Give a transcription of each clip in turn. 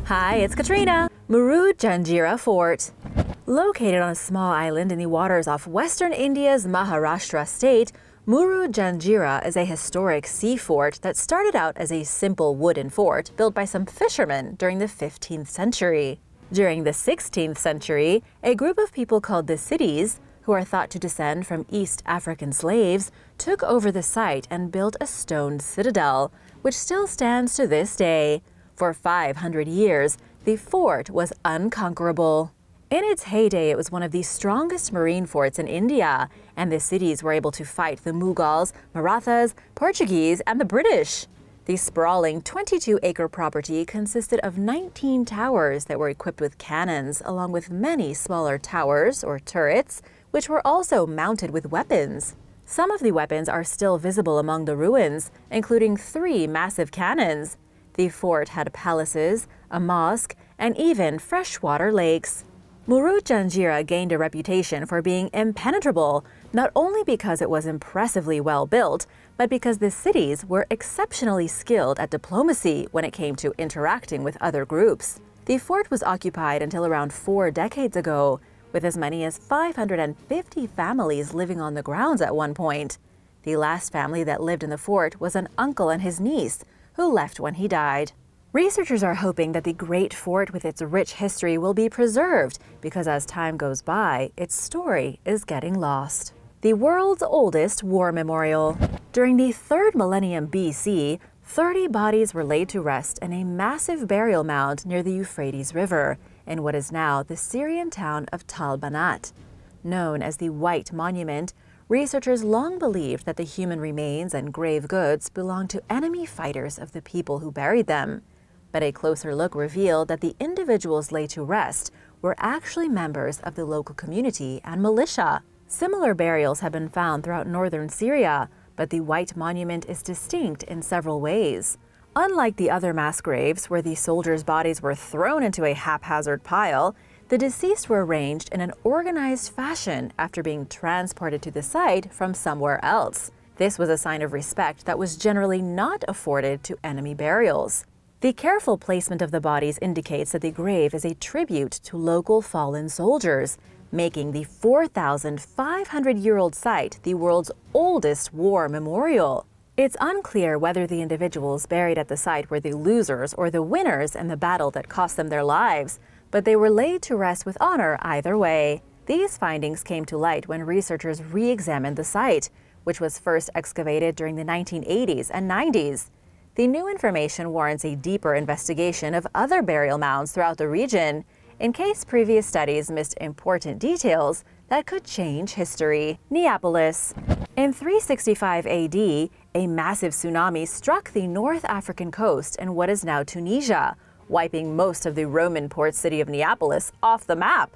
Hi, it's Katrina. Maru Janira Fort. Located on a small island in the waters off western India's Maharashtra state, Maru Janira is a historic sea fort that started out as a simple wooden fort built by some fishermen during the 15th century. During the 16th century, a group of people called the Cities, who are thought to descend from East African slaves, took over the site and built a stone citadel, which still stands to this day. For 500 years, the fort was unconquerable. In its heyday, it was one of the strongest marine forts in India, and the cities were able to fight the Mughals, Marathas, Portuguese, and the British. The sprawling 22-acre property consisted of 19 towers that were equipped with cannons, along with many smaller towers, or turrets, which were also mounted with weapons. Some of the weapons are still visible among the ruins, including 3 massive cannons. The fort had palaces, a mosque, and even freshwater lakes. Maru Janira gained a reputation for being impenetrable, not only because it was impressively well built, but because the cities were exceptionally skilled at diplomacy when it came to interacting with other groups. The fort was occupied until around 4 decades ago, with as many as 550 families living on the grounds at one point. The last family that lived in the fort was an uncle and his niece, who left when he died. Researchers are hoping that the great fort with its rich history will be preserved because as time goes by, its story is getting lost. The world's oldest war memorial. During the 3rd millennium BC, 30 bodies were laid to rest in a massive burial mound near the Euphrates River in what is now the Syrian town of Tal Banat. Known as the White Monument, researchers long believed that the human remains and grave goods belonged to enemy fighters of the people who buried them. But a closer look revealed that the individuals laid to rest were actually members of the local community and militia. Similar burials have been found throughout northern Syria, but the White Monument is distinct in several ways. Unlike the other mass graves, where the soldiers' bodies were thrown into a haphazard pile, the deceased were arranged in an organized fashion after being transported to the site from somewhere else. This was a sign of respect that was generally not afforded to enemy burials. The careful placement of the bodies indicates that the grave is a tribute to local fallen soldiers, making the 4,500-year-old site the world's oldest war memorial. It's unclear whether the individuals buried at the site were the losers or the winners in the battle that cost them their lives, but they were laid to rest with honor either way. These findings came to light when researchers re-examined the site, which was first excavated during the 1980s and 90s. The new information warrants a deeper investigation of other burial mounds throughout the region, in case previous studies missed important details that could change history. Neapolis. In 365 AD, a massive tsunami struck the North African coast in what is now Tunisia, wiping most of the Roman port city of Neapolis off the map.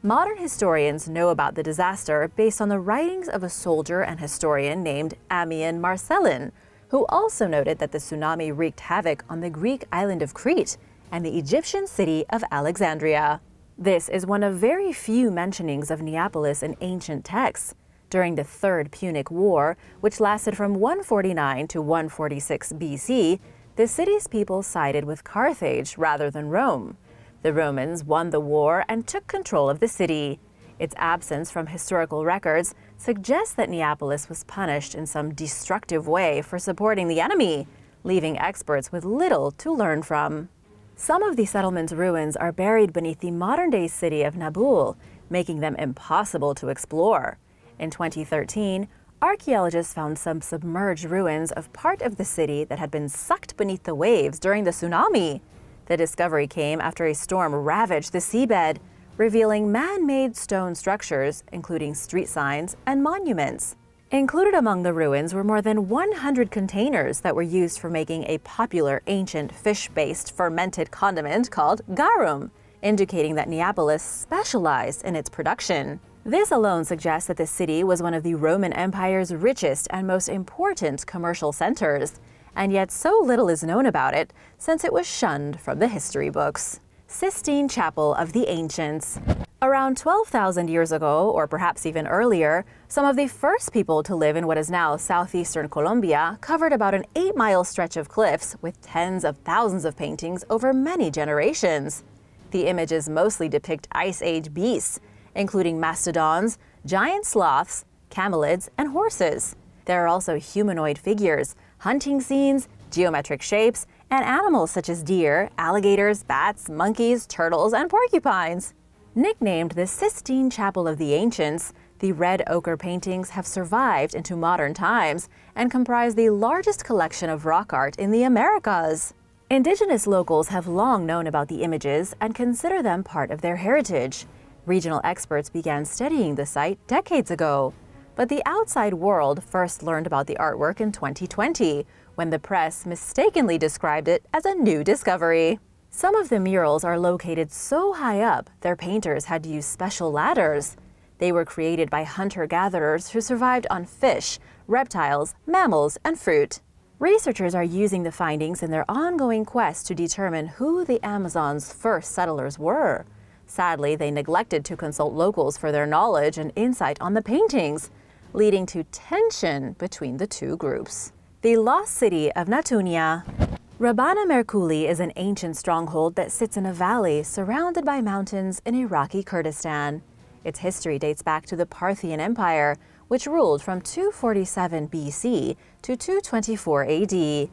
Modern historians know about the disaster based on the writings of a soldier and historian named Ammian Marcellin, who also noted that the tsunami wreaked havoc on the Greek island of Crete and the Egyptian city of Alexandria. This is one of very few mentionings of Neapolis in ancient texts. During the Third Punic War, which lasted from 149 to 146 BC, the city's people sided with Carthage rather than Rome. The Romans won the war and took control of the city. Its absence from historical records suggests that Neapolis was punished in some destructive way for supporting the enemy, leaving experts with little to learn from. Some of the settlement's ruins are buried beneath the modern-day city of Naboul, making them impossible to explore. In 2013, archaeologists found some submerged ruins of part of the city that had been sucked beneath the waves during the tsunami. The discovery came after a storm ravaged the seabed, revealing man-made stone structures, including street signs and monuments. Included among the ruins were more than 100 containers that were used for making a popular ancient fish-based fermented condiment called garum, indicating that Neapolis specialized in its production. This alone suggests that the city was one of the Roman Empire's richest and most important commercial centers, and yet so little is known about it since it was shunned from the history books. Sistine Chapel of the Ancients. Around 12,000 years ago, or perhaps even earlier, some of the first people to live in what is now southeastern Colombia covered about an 8-mile stretch of cliffs with tens of thousands of paintings over many generations. The images mostly depict Ice Age beasts, including mastodons, giant sloths, camelids, and horses. There are also humanoid figures, hunting scenes, geometric shapes, and animals such as deer, alligators, bats, monkeys, turtles, and porcupines. Nicknamed the Sistine Chapel of the Ancients, the red ochre paintings have survived into modern times and comprise the largest collection of rock art in the Americas. Indigenous locals have long known about the images and consider them part of their heritage. Regional experts began studying the site decades ago. But the outside world first learned about the artwork in 2020, when the press mistakenly described it as a new discovery. Some of the murals are located so high up, their painters had to use special ladders. They were created by hunter-gatherers who survived on fish, reptiles, mammals, and fruit. Researchers are using the findings in their ongoing quest to determine who the Amazon's first settlers were. Sadly, they neglected to consult locals for their knowledge and insight on the paintings, leading to tension between the two groups. The Lost City of Nia. Rabbana Merkuli is an ancient stronghold that sits in a valley surrounded by mountains in Iraqi Kurdistan. Its history dates back to the Parthian Empire, which ruled from 247 BC to 224 AD.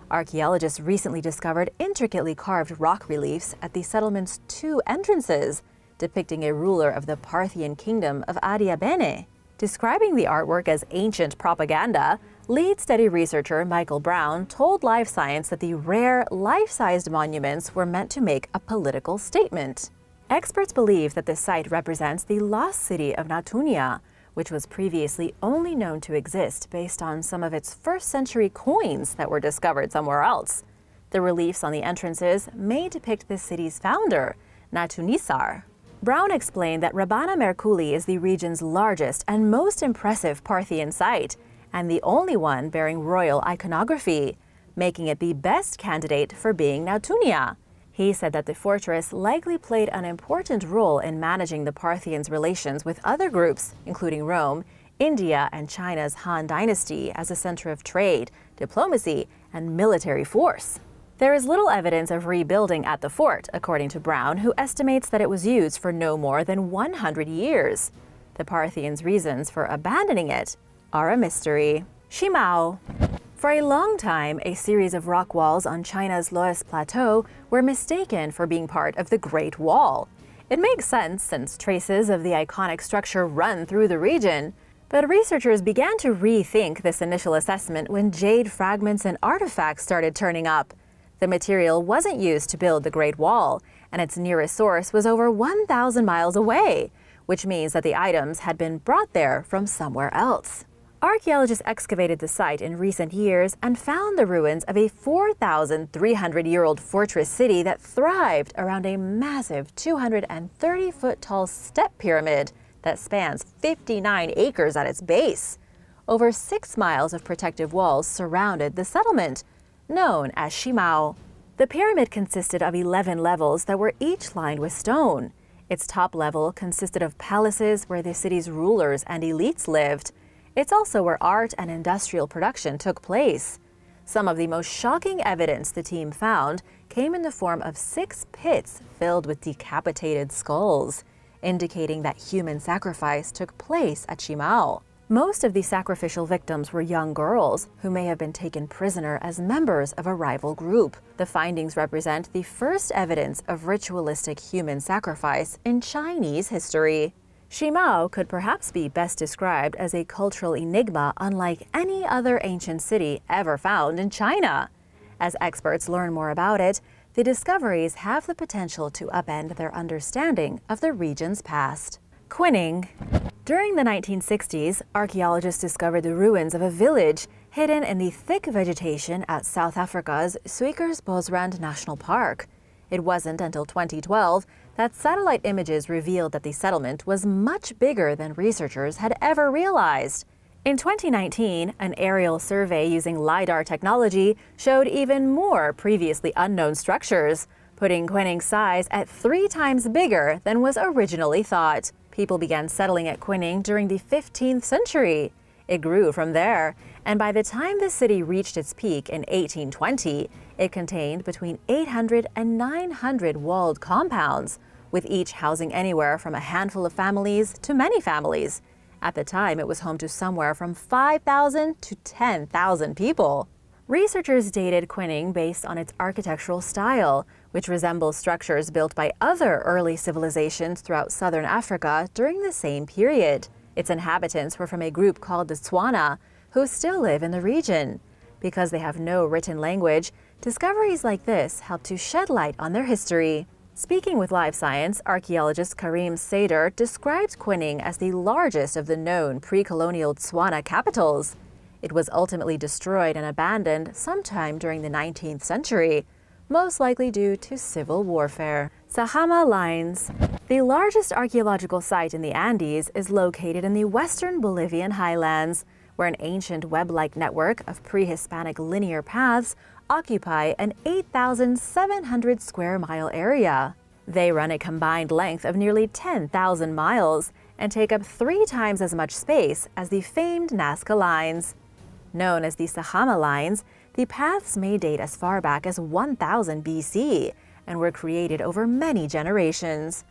Archaeologists recently discovered intricately carved rock reliefs at the settlement's 2 entrances, depicting a ruler of the Parthian kingdom of Adiabene. Describing the artwork as ancient propaganda, lead study researcher Michael Brown told Live Science that the rare, life-sized monuments were meant to make a political statement. Experts believe that the site represents the lost city of Nia, which was previously only known to exist based on some of its first-century coins that were discovered somewhere else. The reliefs on the entrances may depict the city's founder, Natunisar. Brown explained that Rabbana Merkuli is the region's largest and most impressive Parthian site, and the only one bearing royal iconography, making it the best candidate for being Nia. He said that the fortress likely played an important role in managing the Parthians' relations with other groups, including Rome, India, and China's Han Dynasty as a center of trade, diplomacy, and military force. There is little evidence of rebuilding at the fort, according to Brown, who estimates that it was used for no more than 100 years. The Parthians' reasons for abandoning it are a mystery. Shima. For a long time, a series of rock walls on China's Loess Plateau were mistaken for being part of the Great Wall. It makes sense since traces of the iconic structure run through the region, but researchers began to rethink this initial assessment when jade fragments and artifacts started turning up. The material wasn't used to build the Great Wall, and its nearest source was over 1,000 miles away, which means that the items had been brought there from somewhere else. Archaeologists excavated the site in recent years and found the ruins of a 4,300-year-old fortress city that thrived around a massive 230-foot-tall step pyramid that spans 59 acres at its base. Over 6 miles of protective walls surrounded the settlement, known as Shima. The pyramid consisted of 11 levels that were each lined with stone. Its top level consisted of palaces where the city's rulers and elites lived. It's also where art and industrial production took place. Some of the most shocking evidence the team found came in the form of 6 pits filled with decapitated skulls, indicating that human sacrifice took place at Shima. Most of the sacrificial victims were young girls who may have been taken prisoner as members of a rival group. The findings represent the first evidence of ritualistic human sacrifice in Chinese history. Shima could perhaps be best described as a cultural enigma unlike any other ancient city ever found in China. As experts learn more about it, the discoveries have the potential to upend their understanding of the region's past. Quinning. During the 1960s, archaeologists discovered the ruins of a village hidden in the thick vegetation at South Africa's Suikersbosrand National Park. It wasn't until 2012 that satellite images revealed that the settlement was much bigger than researchers had ever realized. In 2019, an aerial survey using LiDAR technology showed even more previously unknown structures, putting Quinning's size at 3 times bigger than was originally thought. People began settling at Quinning during the 15th century. It grew from there, and by the time the city reached its peak in 1820, it contained between 800 and 900 walled compounds, with each housing anywhere from a handful of families to many families. At the time, it was home to somewhere from 5,000 to 10,000 people. Researchers dated Quinning based on its architectural style, which resembles structures built by other early civilizations throughout southern Africa during the same period. Its inhabitants were from a group called the Tswana, who still live in the region. Because they have no written language, discoveries like this help to shed light on their history. Speaking with Live Science, archaeologist Karim Sader described Quinning as the largest of the known pre-colonial Tswana capitals. It was ultimately destroyed and abandoned sometime during the 19th century, most likely due to civil warfare. Sahama Lines. The largest archaeological site in the Andes is located in the western Bolivian highlands, where an ancient web-like network of pre-Hispanic linear paths occupy an 8,700 square mile area. They run a combined length of nearly 10,000 miles and take up 3 times as much space as the famed Nazca Lines. Known as the Sahama Lines, the paths may date as far back as 1000 BC and were created over many generations.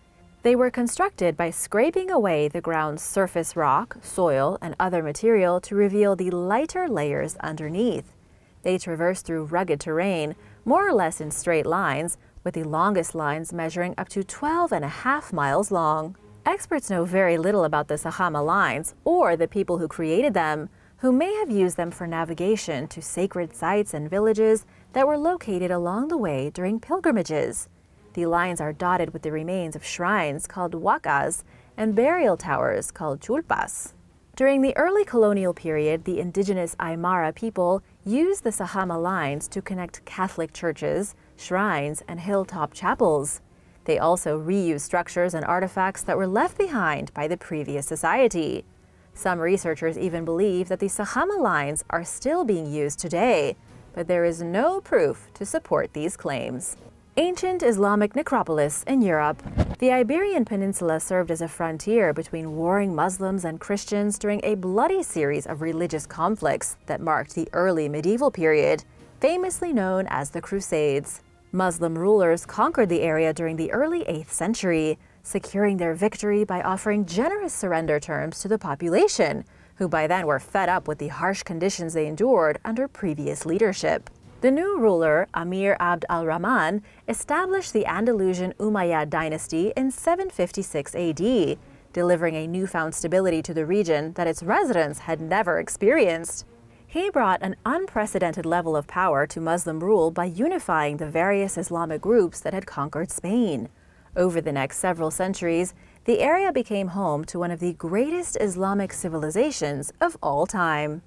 They were constructed by scraping away the ground's surface rock, soil, and other material to reveal the lighter layers underneath. They traverse through rugged terrain, more or less in straight lines, with the longest lines measuring up to 12.5 miles long. Experts know very little about the Sahama Lines or the people who created them, who may have used them for navigation to sacred sites and villages that were located along the way during pilgrimages. The lines are dotted with the remains of shrines called wakas and burial towers called chulpas. During the early colonial period, the indigenous Aymara people used the Sahama Lines to connect Catholic churches, shrines, and hilltop chapels. They also reused structures and artifacts that were left behind by the previous society. Some researchers even believe that the Sahama Lines are still being used today, but there is no proof to support these claims. Ancient Islamic necropolis in Europe. The Iberian Peninsula served as a frontier between warring Muslims and Christians during a bloody series of religious conflicts that marked the early medieval period, famously known as the Crusades. Muslim rulers conquered the area during the early 8th century, securing their victory by offering generous surrender terms to the population, who by then were fed up with the harsh conditions they endured under previous leadership. The new ruler, Amir Abd al-Rahman, established the Andalusian Umayyad dynasty in 756 AD, delivering a newfound stability to the region that its residents had never experienced. He brought an unprecedented level of power to Muslim rule by unifying the various Islamic groups that had conquered Spain. Over the next several centuries, the area became home to one of the greatest Islamic civilizations of all time.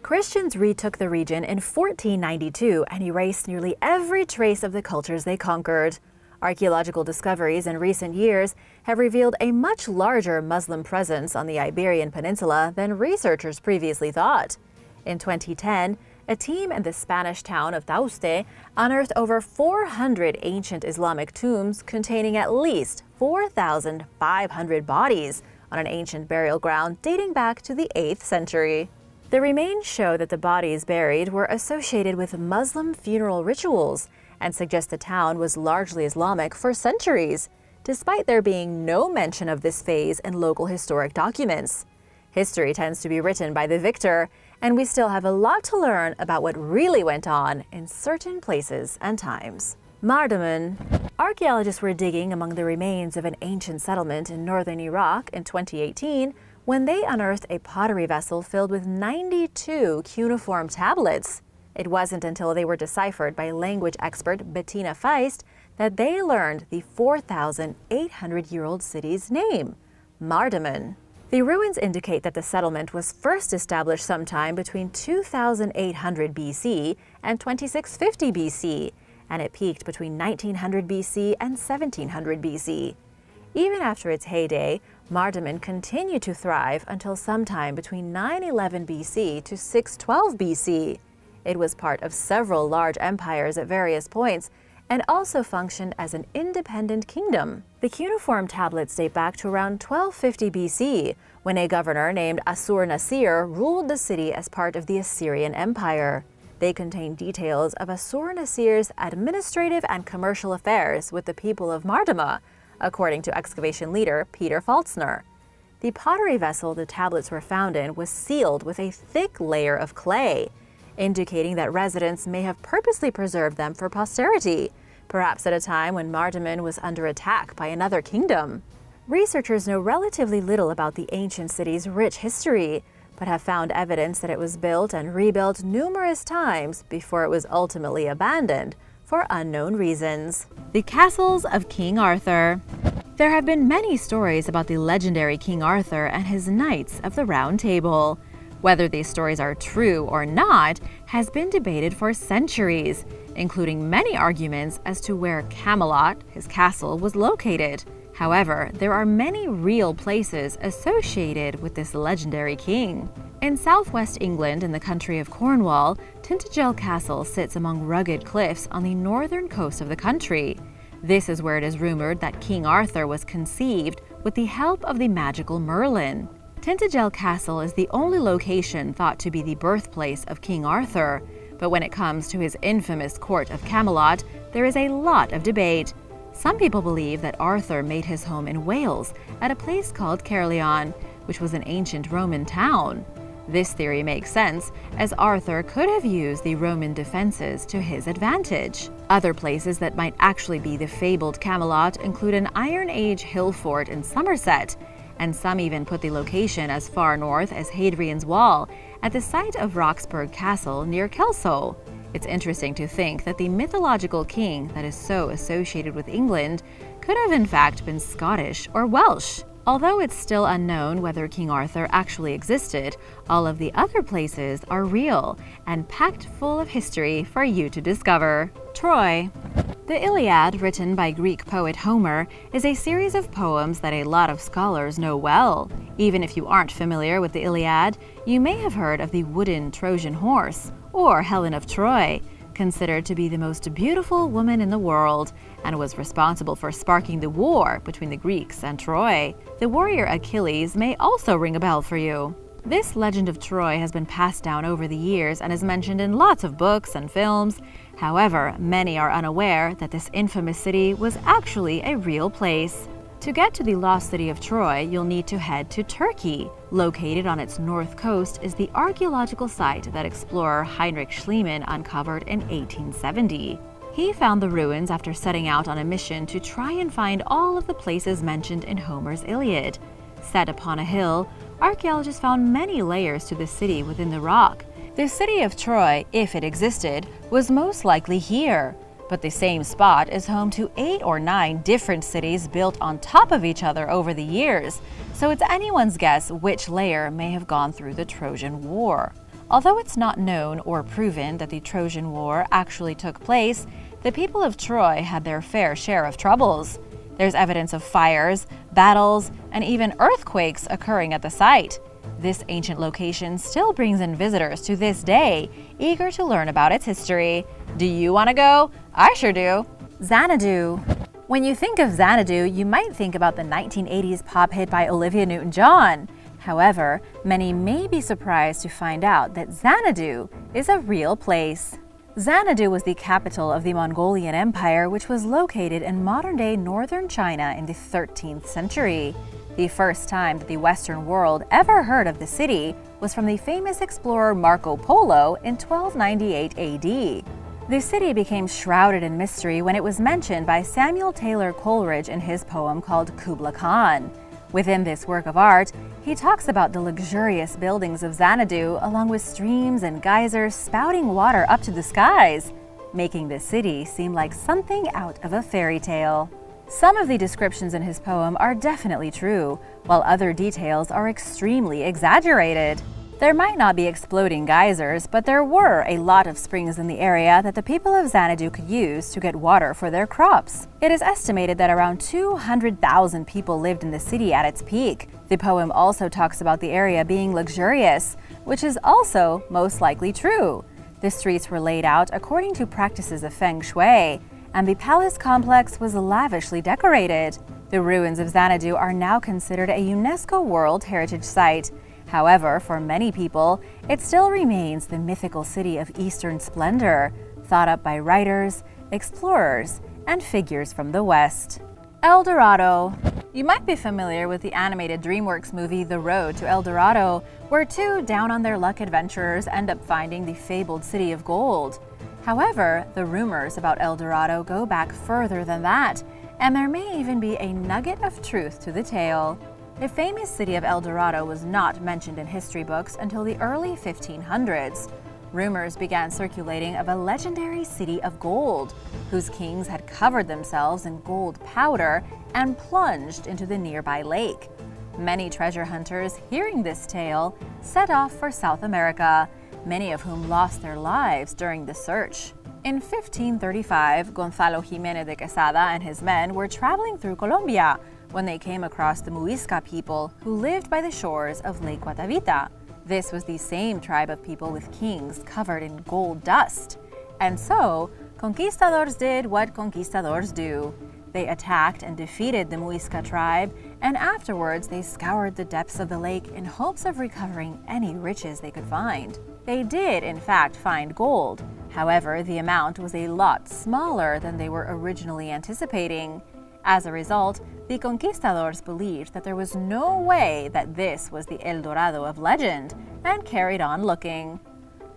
Christians retook the region in 1492 and erased nearly every trace of the cultures they conquered. Archaeological discoveries in recent years have revealed a much larger Muslim presence on the Iberian Peninsula than researchers previously thought. In 2010, a team in the Spanish town of Tauste unearthed over 400 ancient Islamic tombs containing at least 4,500 bodies on an ancient burial ground dating back to the 8th century. The remains show that the bodies buried were associated with Muslim funeral rituals and suggest the town was largely Islamic for centuries, despite there being no mention of this phase in local historic documents. History tends to be written by the victor, and we still have a lot to learn about what really went on in certain places and times. Mardan. Archaeologists were digging among the remains of an ancient settlement in northern Iraq in 2018 when they unearthed a pottery vessel filled with 92 cuneiform tablets. It wasn't until they were deciphered by language expert Bettina Feist that they learned the 4,800-year-old city's name, Mardan. The ruins indicate that the settlement was first established sometime between 2800 BC and 2650 BC, and it peaked between 1900 BC and 1700 BC. Even after its heyday, Mardan continued to thrive until sometime between 911 BC to 612 BC. It was part of several large empires at various points and also functioned as an independent kingdom. The cuneiform tablets date back to around 1250 BC, when a governor named Assur-Nasir ruled the city as part of the Assyrian Empire. They contain details of Assur-Nasir's administrative and commercial affairs with the people of Mardan, according to excavation leader Peter Faltzner. The pottery vessel the tablets were found in was sealed with a thick layer of clay, indicating that residents may have purposely preserved them for posterity, perhaps at a time when Mardan was under attack by another kingdom. Researchers know relatively little about the ancient city's rich history, but have found evidence that it was built and rebuilt numerous times before it was ultimately abandoned for unknown reasons. The castles of King Arthur. There have been many stories about the legendary King Arthur and his Knights of the Round Table. Whether these stories are true or not has been debated for centuries, including many arguments as to where Camelot, his castle, was located. However, there are many real places associated with this legendary king. In southwest England, in the country of Cornwall, Tintagel Castle sits among rugged cliffs on the northern coast of the country. This is where it is rumored that King Arthur was conceived with the help of the magical Merlin. Tintagel Castle is the only location thought to be the birthplace of King Arthur, but when it comes to his infamous court of Camelot, there is a lot of debate. Some people believe that Arthur made his home in Wales at a place called Caerleon, which was an ancient Roman town. This theory makes sense, as Arthur could have used the Roman defenses to his advantage. Other places that might actually be the fabled Camelot include an Iron Age hill fort in Somerset, and some even put the location as far north as Hadrian's Wall, at the site of Roxburgh Castle near Kelso. It's interesting to think that the mythological king that is so associated with England could have in fact been Scottish or Welsh. Although it's still unknown whether King Arthur actually existed, all of the other places are real and packed full of history for you to discover. Troy. The Iliad, written by Greek poet Homer, is a series of poems that a lot of scholars know well. Even if you aren't familiar with the Iliad, you may have heard of the wooden Trojan horse, or Helen of Troy, considered to be the most beautiful woman in the world, and was responsible for sparking the war between the Greeks and Troy. The warrior Achilles may also ring a bell for you. This legend of Troy has been passed down over the years and is mentioned in lots of books and films. However, many are unaware that this infamous city was actually a real place. To get to the lost city of Troy, you'll need to head to Turkey. Located on its north coast is the archaeological site that explorer Heinrich Schliemann uncovered in 1870. He found the ruins after setting out on a mission to try and find all of the places mentioned in Homer's Iliad. Set upon a hill, archaeologists found many layers to the city within the rock. The city of Troy, if it existed, was most likely here. But the same spot is home to 8 or 9 different cities built on top of each other over the years, so it's anyone's guess which layer may have gone through the Trojan War. Although it's not known or proven that the Trojan War actually took place, the people of Troy had their fair share of troubles. There's evidence of fires, battles, and even earthquakes occurring at the site. This ancient location still brings in visitors to this day, eager to learn about its history. Do you want to go? I sure do. Xanadu. When you think of Xanadu, you might think about the 1980s pop hit by Olivia Newton-John. However, many may be surprised to find out that Xanadu is a real place. Xanadu was the capital of the Mongolian Empire, which was located in modern-day northern China in the 13th century. The first time that the Western world ever heard of the city was from the famous explorer Marco Polo in 1298 AD. The city became shrouded in mystery when it was mentioned by Samuel Taylor Coleridge in his poem called Kubla Khan. Within this work of art, he talks about the luxurious buildings of Xanadu along with streams and geysers spouting water up to the skies, making the city seem like something out of a fairy tale. Some of the descriptions in his poem are definitely true, while other details are extremely exaggerated. There might not be exploding geysers, but there were a lot of springs in the area that the people of Xanadu could use to get water for their crops. It is estimated that around 200,000 people lived in the city at its peak. The poem also talks about the area being luxurious, which is also most likely true. The streets were laid out according to practices of feng shui, and the palace complex was lavishly decorated. The ruins of Zanadu are now considered a UNESCO World Heritage Site. However, for many people, it still remains the mythical city of Eastern splendor, thought up by writers, explorers, and figures from the West. El Dorado. You might be familiar with the animated DreamWorks movie The Road to El Dorado, where two down-on-their-luck adventurers end up finding the fabled city of gold. However, the rumors about El Dorado go back further than that, and there may even be a nugget of truth to the tale. The famous city of El Dorado was not mentioned in history books until the early 1500s. Rumors began circulating of a legendary city of gold, whose kings had covered themselves in gold powder and plunged into the nearby lake. Many treasure hunters, hearing this tale, set off for South America, many of whom lost their lives during the search. In 1535, Gonzalo Jimenez de Quesada and his men were traveling through Colombia when they came across the Muisca people who lived by the shores of Lake Guatavita. This was the same tribe of people with kings covered in gold dust. And so, conquistadors did what conquistadors do. They attacked and defeated the Muisca tribe, and afterwards they scoured the depths of the lake in hopes of recovering any riches they could find. They did, in fact, find gold. However, the amount was a lot smaller than they were originally anticipating. As a result, the conquistadors believed that there was no way that this was the El Dorado of legend, and carried on looking.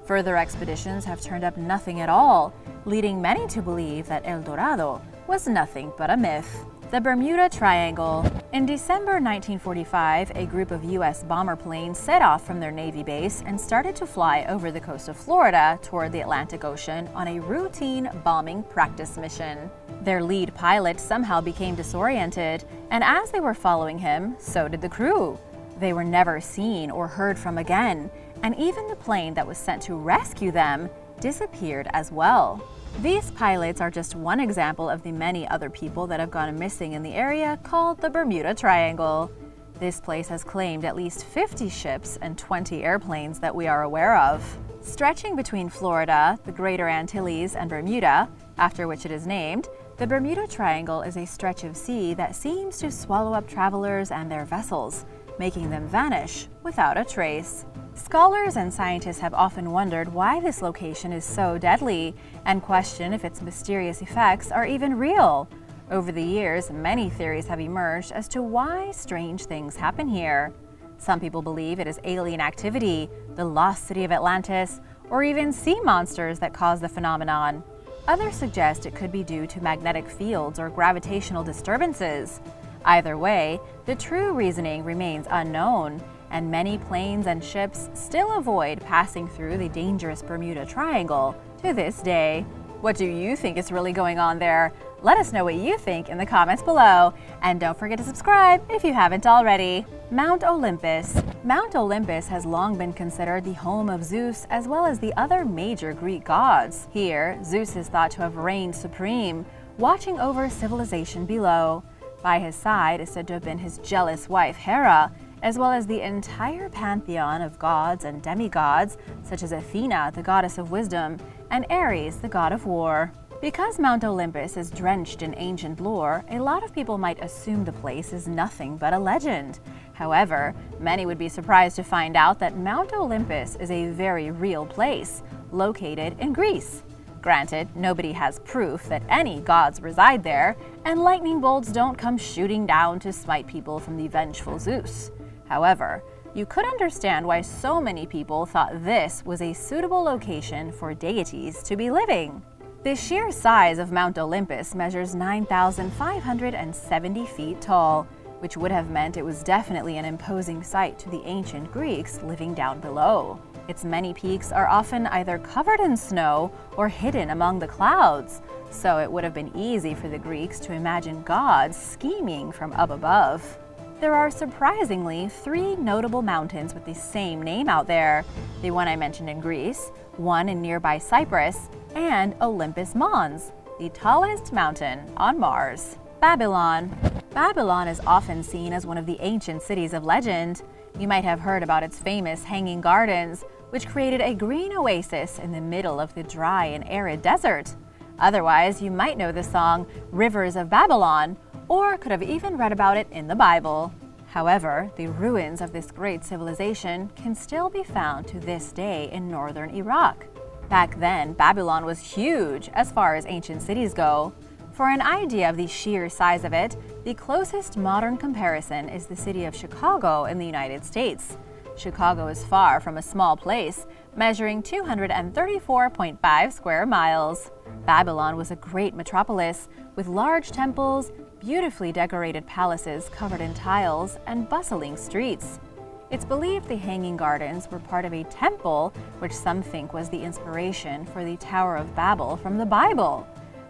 Further expeditions have turned up nothing at all, leading many to believe that El Dorado was nothing but a myth. The Bermuda Triangle. In December 1945, a group of U.S. bomber planes set off from their Navy base and started to fly over the coast of Florida toward the Atlantic Ocean on a routine bombing practice mission. Their lead pilot somehow became disoriented, and as they were following him, so did the crew. They were never seen or heard from again, and even the plane that was sent to rescue them disappeared as well. These pilots are just one example of the many other people that have gone missing in the area called the Bermuda Triangle. This place has claimed at least 50 ships and 20 airplanes that we are aware of. Stretching between Florida, the Greater Antilles, and Bermuda, after which it is named, the Bermuda Triangle is a stretch of sea that seems to swallow up travelers and their vessels, making them vanish without a trace. Scholars and scientists have often wondered why this location is so deadly, and question if its mysterious effects are even real. Over the years, many theories have emerged as to why strange things happen here. Some people believe it is alien activity, the lost city of Atlantis, or even sea monsters that cause the phenomenon. Others suggest it could be due to magnetic fields or gravitational disturbances. Either way, the true reasoning remains unknown, and many planes and ships still avoid passing through the dangerous Bermuda Triangle to this day. What do you think is really going on there? Let us know what you think in the comments below, and don't forget to subscribe if you haven't already. Mount Olympus. Mount Olympus has long been considered the home of Zeus as well as the other major Greek gods. Here, Zeus is thought to have reigned supreme, watching over civilization below. By his side is said to have been his jealous wife Hera, as well as the entire pantheon of gods and demigods, such as Athena, the goddess of wisdom, and Ares, the god of war. Because Mount Olympus is drenched in ancient lore, a lot of people might assume the place is nothing but a legend. However, many would be surprised to find out that Mount Olympus is a very real place, located in Greece. Granted, nobody has proof that any gods reside there, and lightning bolts don't come shooting down to smite people from the vengeful Zeus. However, you could understand why so many people thought this was a suitable location for deities to be living. The sheer size of Mount Olympus measures 9,570 feet tall, which would have meant it was definitely an imposing sight to the ancient Greeks living down below. Its many peaks are often either covered in snow or hidden among the clouds, so it would have been easy for the Greeks to imagine gods scheming from up above. There are surprisingly 3 notable mountains with the same name out there. The one I mentioned in Greece, one in nearby Cyprus, and Olympus Mons, the tallest mountain on Mars. Babylon. Babylon is often seen as one of the ancient cities of legend. You might have heard about its famous hanging gardens, which created a green oasis in the middle of the dry and arid desert. Otherwise, you might know the song Rivers of Babylon, or could have even read about it in the Bible. However, the ruins of this great civilization can still be found to this day in northern Iraq. Back then, Babylon was huge as far as ancient cities go. For an idea of the sheer size of it, the closest modern comparison is the city of Chicago in the United States. Chicago is far from a small place, measuring 234.5 square miles. Babylon was a great metropolis with large temples, beautifully decorated palaces covered in tiles, and bustling streets. It's believed the Hanging Gardens were part of a temple, which some think was the inspiration for the Tower of Babel from the Bible.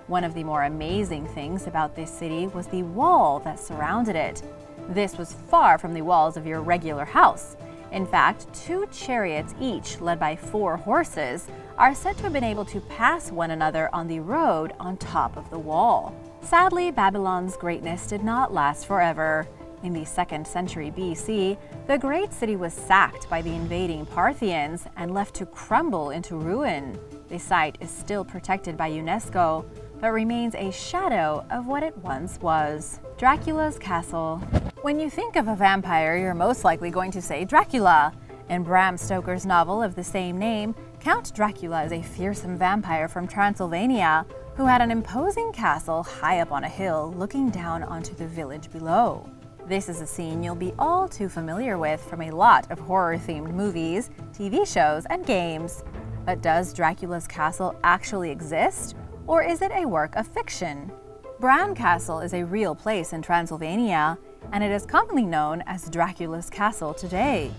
One of the more amazing things about this city was the wall that surrounded it. This was far from the walls of your regular house. In fact, 2 chariots each, led by 4 horses, are said to have been able to pass one another on the road on top of the wall. Sadly, Babylon's greatness did not last forever. In the 2nd century BC, the great city was sacked by the invading Parthians and left to crumble into ruin. The site is still protected by UNESCO, but remains a shadow of what it once was. Dracula's Castle. When you think of a vampire, you're most likely going to say Dracula. In Bram Stoker's novel of the same name, Count Dracula is a fearsome vampire from Transylvania who had an imposing castle high up on a hill looking down onto the village below. This is a scene you'll be all too familiar with from a lot of horror-themed movies, TV shows, and games. But does Dracula's castle actually exist, or is it a work of fiction? Bran Castle is a real place in Transylvania, and it is commonly known as Dracula's Castle today.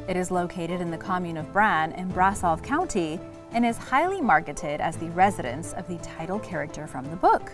It is located in the commune of Bran in Brasov County and is highly marketed as the residence of the title character from the book.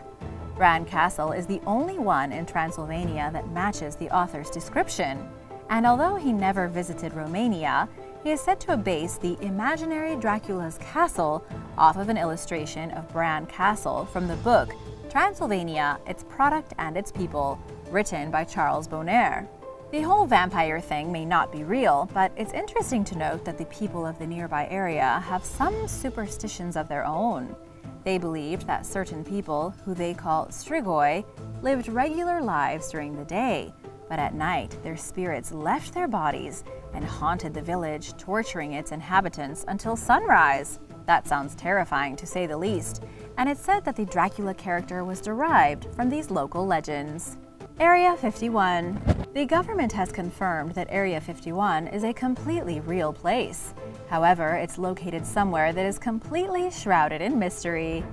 Bran Castle is the only one in Transylvania that matches the author's description, and although he never visited Romania, he is said to have based the imaginary Dracula's Castle off of an illustration of Bran Castle from the book Transylvania, Its Product and Its People, written by Charles Bonner. The whole vampire thing may not be real, but it's interesting to note that the people of the nearby area have some superstitions of their own. They believed that certain people, who they call strigoi, lived regular lives during the day, but at night their spirits left their bodies and haunted the village, torturing its inhabitants until sunrise. That sounds terrifying to say the least, and it's said that the Dracula character was derived from these local legends. Area 51. The government has confirmed that Area 51 is a completely real place. However, it's located somewhere that is completely shrouded in mystery.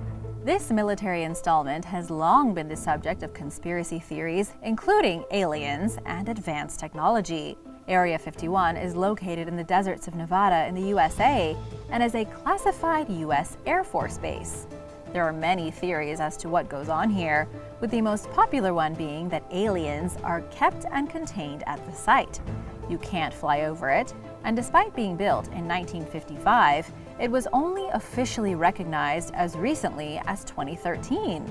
This military installment has long been the subject of conspiracy theories, including aliens and advanced technology. Area 51 is located in the deserts of Nevada in the USA and is a classified U.S. Air Force base. There are many theories as to what goes on here, with the most popular one being that aliens are kept and contained at the site. You can't fly over it, and despite being built in 1955, it was only officially recognized as recently as 2013.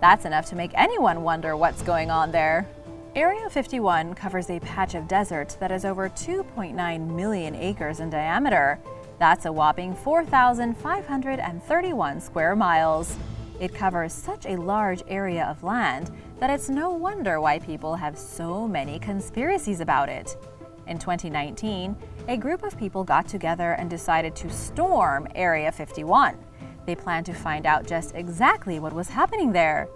That's enough to make anyone wonder what's going on there. Area 51 covers a patch of desert that is over 2.9 million acres in diameter. That's a whopping 4,531 square miles. It covers such a large area of land that it's no wonder why people have so many conspiracies about it. In 2019, a group of people got together and decided to storm Area 51. They planned to find out just exactly what was happening there.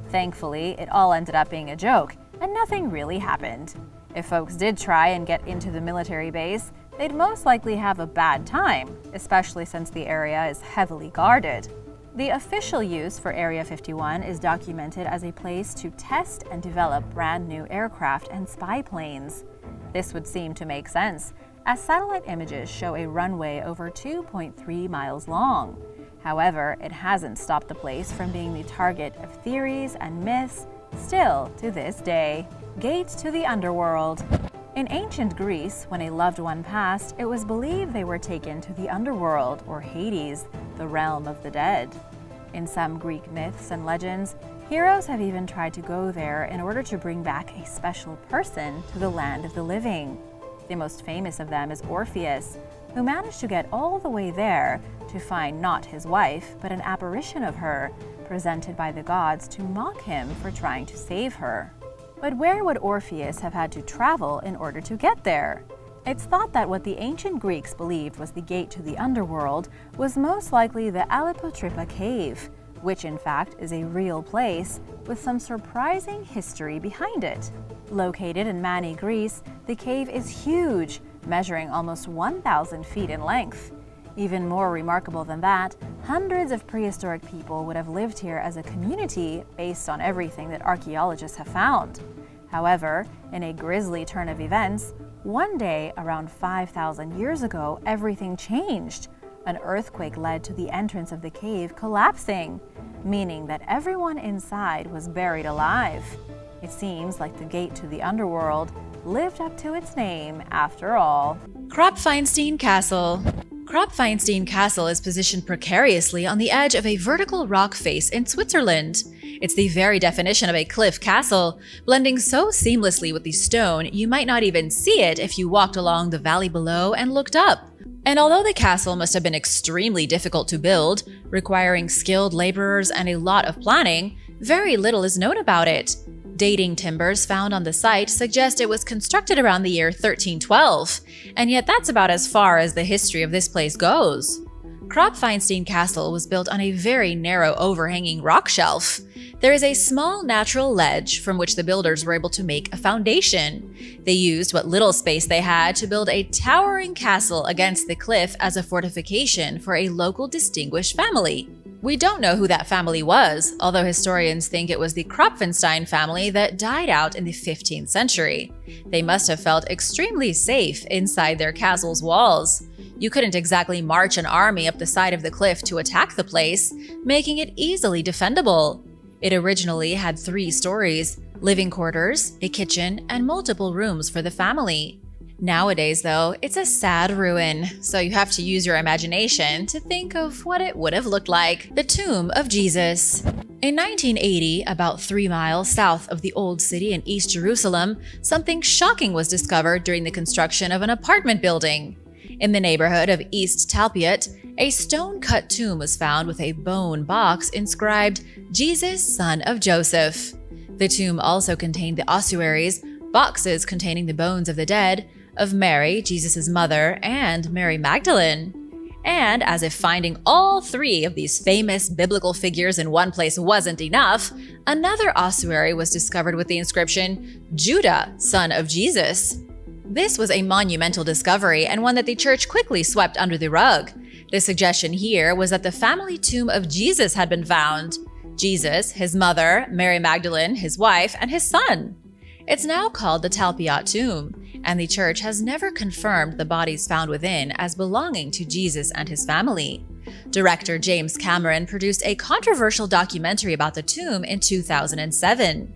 Thankfully, it all ended up being a joke, and nothing really happened. If folks did try and get into the military base, they'd most likely have a bad time, especially since the area is heavily guarded. The official use for Area 51 is documented as a place to test and develop brand new aircraft and spy planes. This would seem to make sense, as satellite images show a runway over 2.3 miles long. However, it hasn't stopped the place from being the target of theories and myths still to this day. Gate to the Underworld. In ancient Greece, when a loved one passed, it was believed they were taken to the Underworld, or Hades, the realm of the dead. In some Greek myths and legends, heroes have even tried to go there in order to bring back a special person to the land of the living. The most famous of them is Orpheus, who managed to get all the way there to find not his wife, but an apparition of her, presented by the gods to mock him for trying to save her. But where would Orpheus have had to travel in order to get there? It's thought that what the ancient Greeks believed was the gate to the underworld was most likely the Alipotripa cave, which in fact is a real place with some surprising history behind it. Located in Mani, Greece, the cave is huge, measuring almost 1,000 feet in length. Even more remarkable than that, hundreds of prehistoric people would have lived here as a community based on everything that archaeologists have found. However, in a grisly turn of events, one day around 5,000 years ago, everything changed. An earthquake led to the entrance of the cave collapsing, meaning that everyone inside was buried alive. It seems like the gate to the underworld lived up to its name after all. Craginstein Castle. Craginstein Castle is positioned precariously on the edge of a vertical rock face in Switzerland. It's the very definition of a cliff castle, blending so seamlessly with the stone you might not even see it if you walked along the valley below and looked up. And although the castle must have been extremely difficult to build, requiring skilled laborers and a lot of planning, very little is known about it. Dating timbers found on the site suggest it was constructed around the year 1312, and yet that's about as far as the history of this place goes. Craginstein Castle was built on a very narrow overhanging rock shelf. There is a small natural ledge from which the builders were able to make a foundation. They used what little space they had to build a towering castle against the cliff as a fortification for a local distinguished family. We don't know who that family was, although historians think it was the Craginstein family that died out in the 15th century. They must have felt extremely safe inside their castle's walls. You couldn't exactly march an army up the side of the cliff to attack the place, making it easily defendable. It originally had 3 stories: living quarters, a kitchen, and multiple rooms for the family. Nowadays, though, it's a sad ruin, so you have to use your imagination to think of what it would have looked like. The Tomb of Jesus. In 1980, about 3 miles south of the Old City in East Jerusalem, something shocking was discovered during the construction of an apartment building. In the neighborhood of East Talpiot, a stone-cut tomb was found with a bone box inscribed, "Jesus, son of Joseph." The tomb also contained the ossuaries, boxes containing the bones of the dead, of Mary, Jesus' mother, and Mary Magdalene. And as if finding all 3 of these famous biblical figures in one place wasn't enough, another ossuary was discovered with the inscription, "Judah, son of Jesus." This was a monumental discovery and one that the church quickly swept under the rug. The suggestion here was that the family tomb of Jesus had been found. Jesus, his mother, Mary Magdalene, his wife, and his son. It's now called the Talpiot tomb, and the church has never confirmed the bodies found within as belonging to Jesus and his family. Director James Cameron produced a controversial documentary about the tomb in 2007.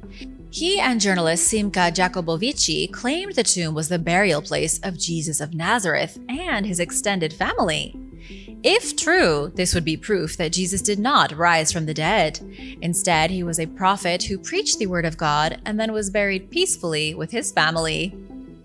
He and journalist Simka Jacobovici claimed the tomb was the burial place of Jesus of Nazareth and his extended family. If true, this would be proof that Jesus did not rise from the dead. Instead, he was a prophet who preached the word of God and then was buried peacefully with his family.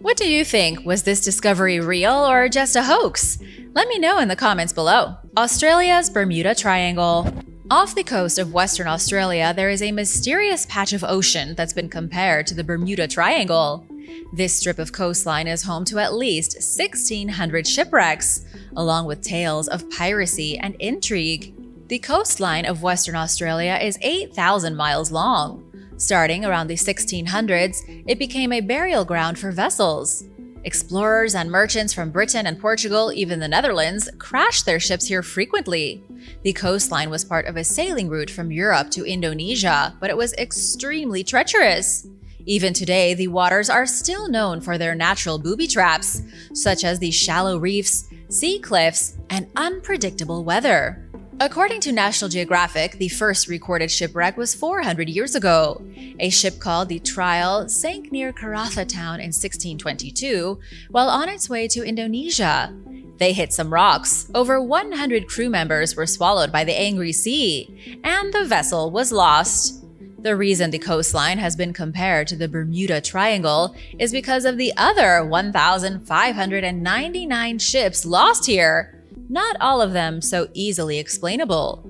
What do you think? Was this discovery real or just a hoax? Let me know in the comments below. Australia's Bermuda Triangle. Off the coast of Western Australia, there is a mysterious patch of ocean that's been compared to the Bermuda Triangle. This strip of coastline is home to at least 1,600 shipwrecks, along with tales of piracy and intrigue. The coastline of Western Australia is 8,000 miles long. Starting around the 1600s, it became a burial ground for vessels. Explorers and merchants from Britain and Portugal, even the Netherlands, crashed their ships here frequently. The coastline was part of a sailing route from Europe to Indonesia, but it was extremely treacherous. Even today, the waters are still known for their natural booby traps, such as the shallow reefs, sea cliffs, and unpredictable weather. According to National Geographic, the first recorded shipwreck was 400 years ago. A ship called the Trial sank near Karatha town in 1622 while on its way to Indonesia. They hit some rocks. Over 100 crew members were swallowed by the angry sea, and the vessel was lost. The reason the coastline has been compared to the Bermuda Triangle is because of the other 1,599 ships lost here. Not all of them so easily explainable.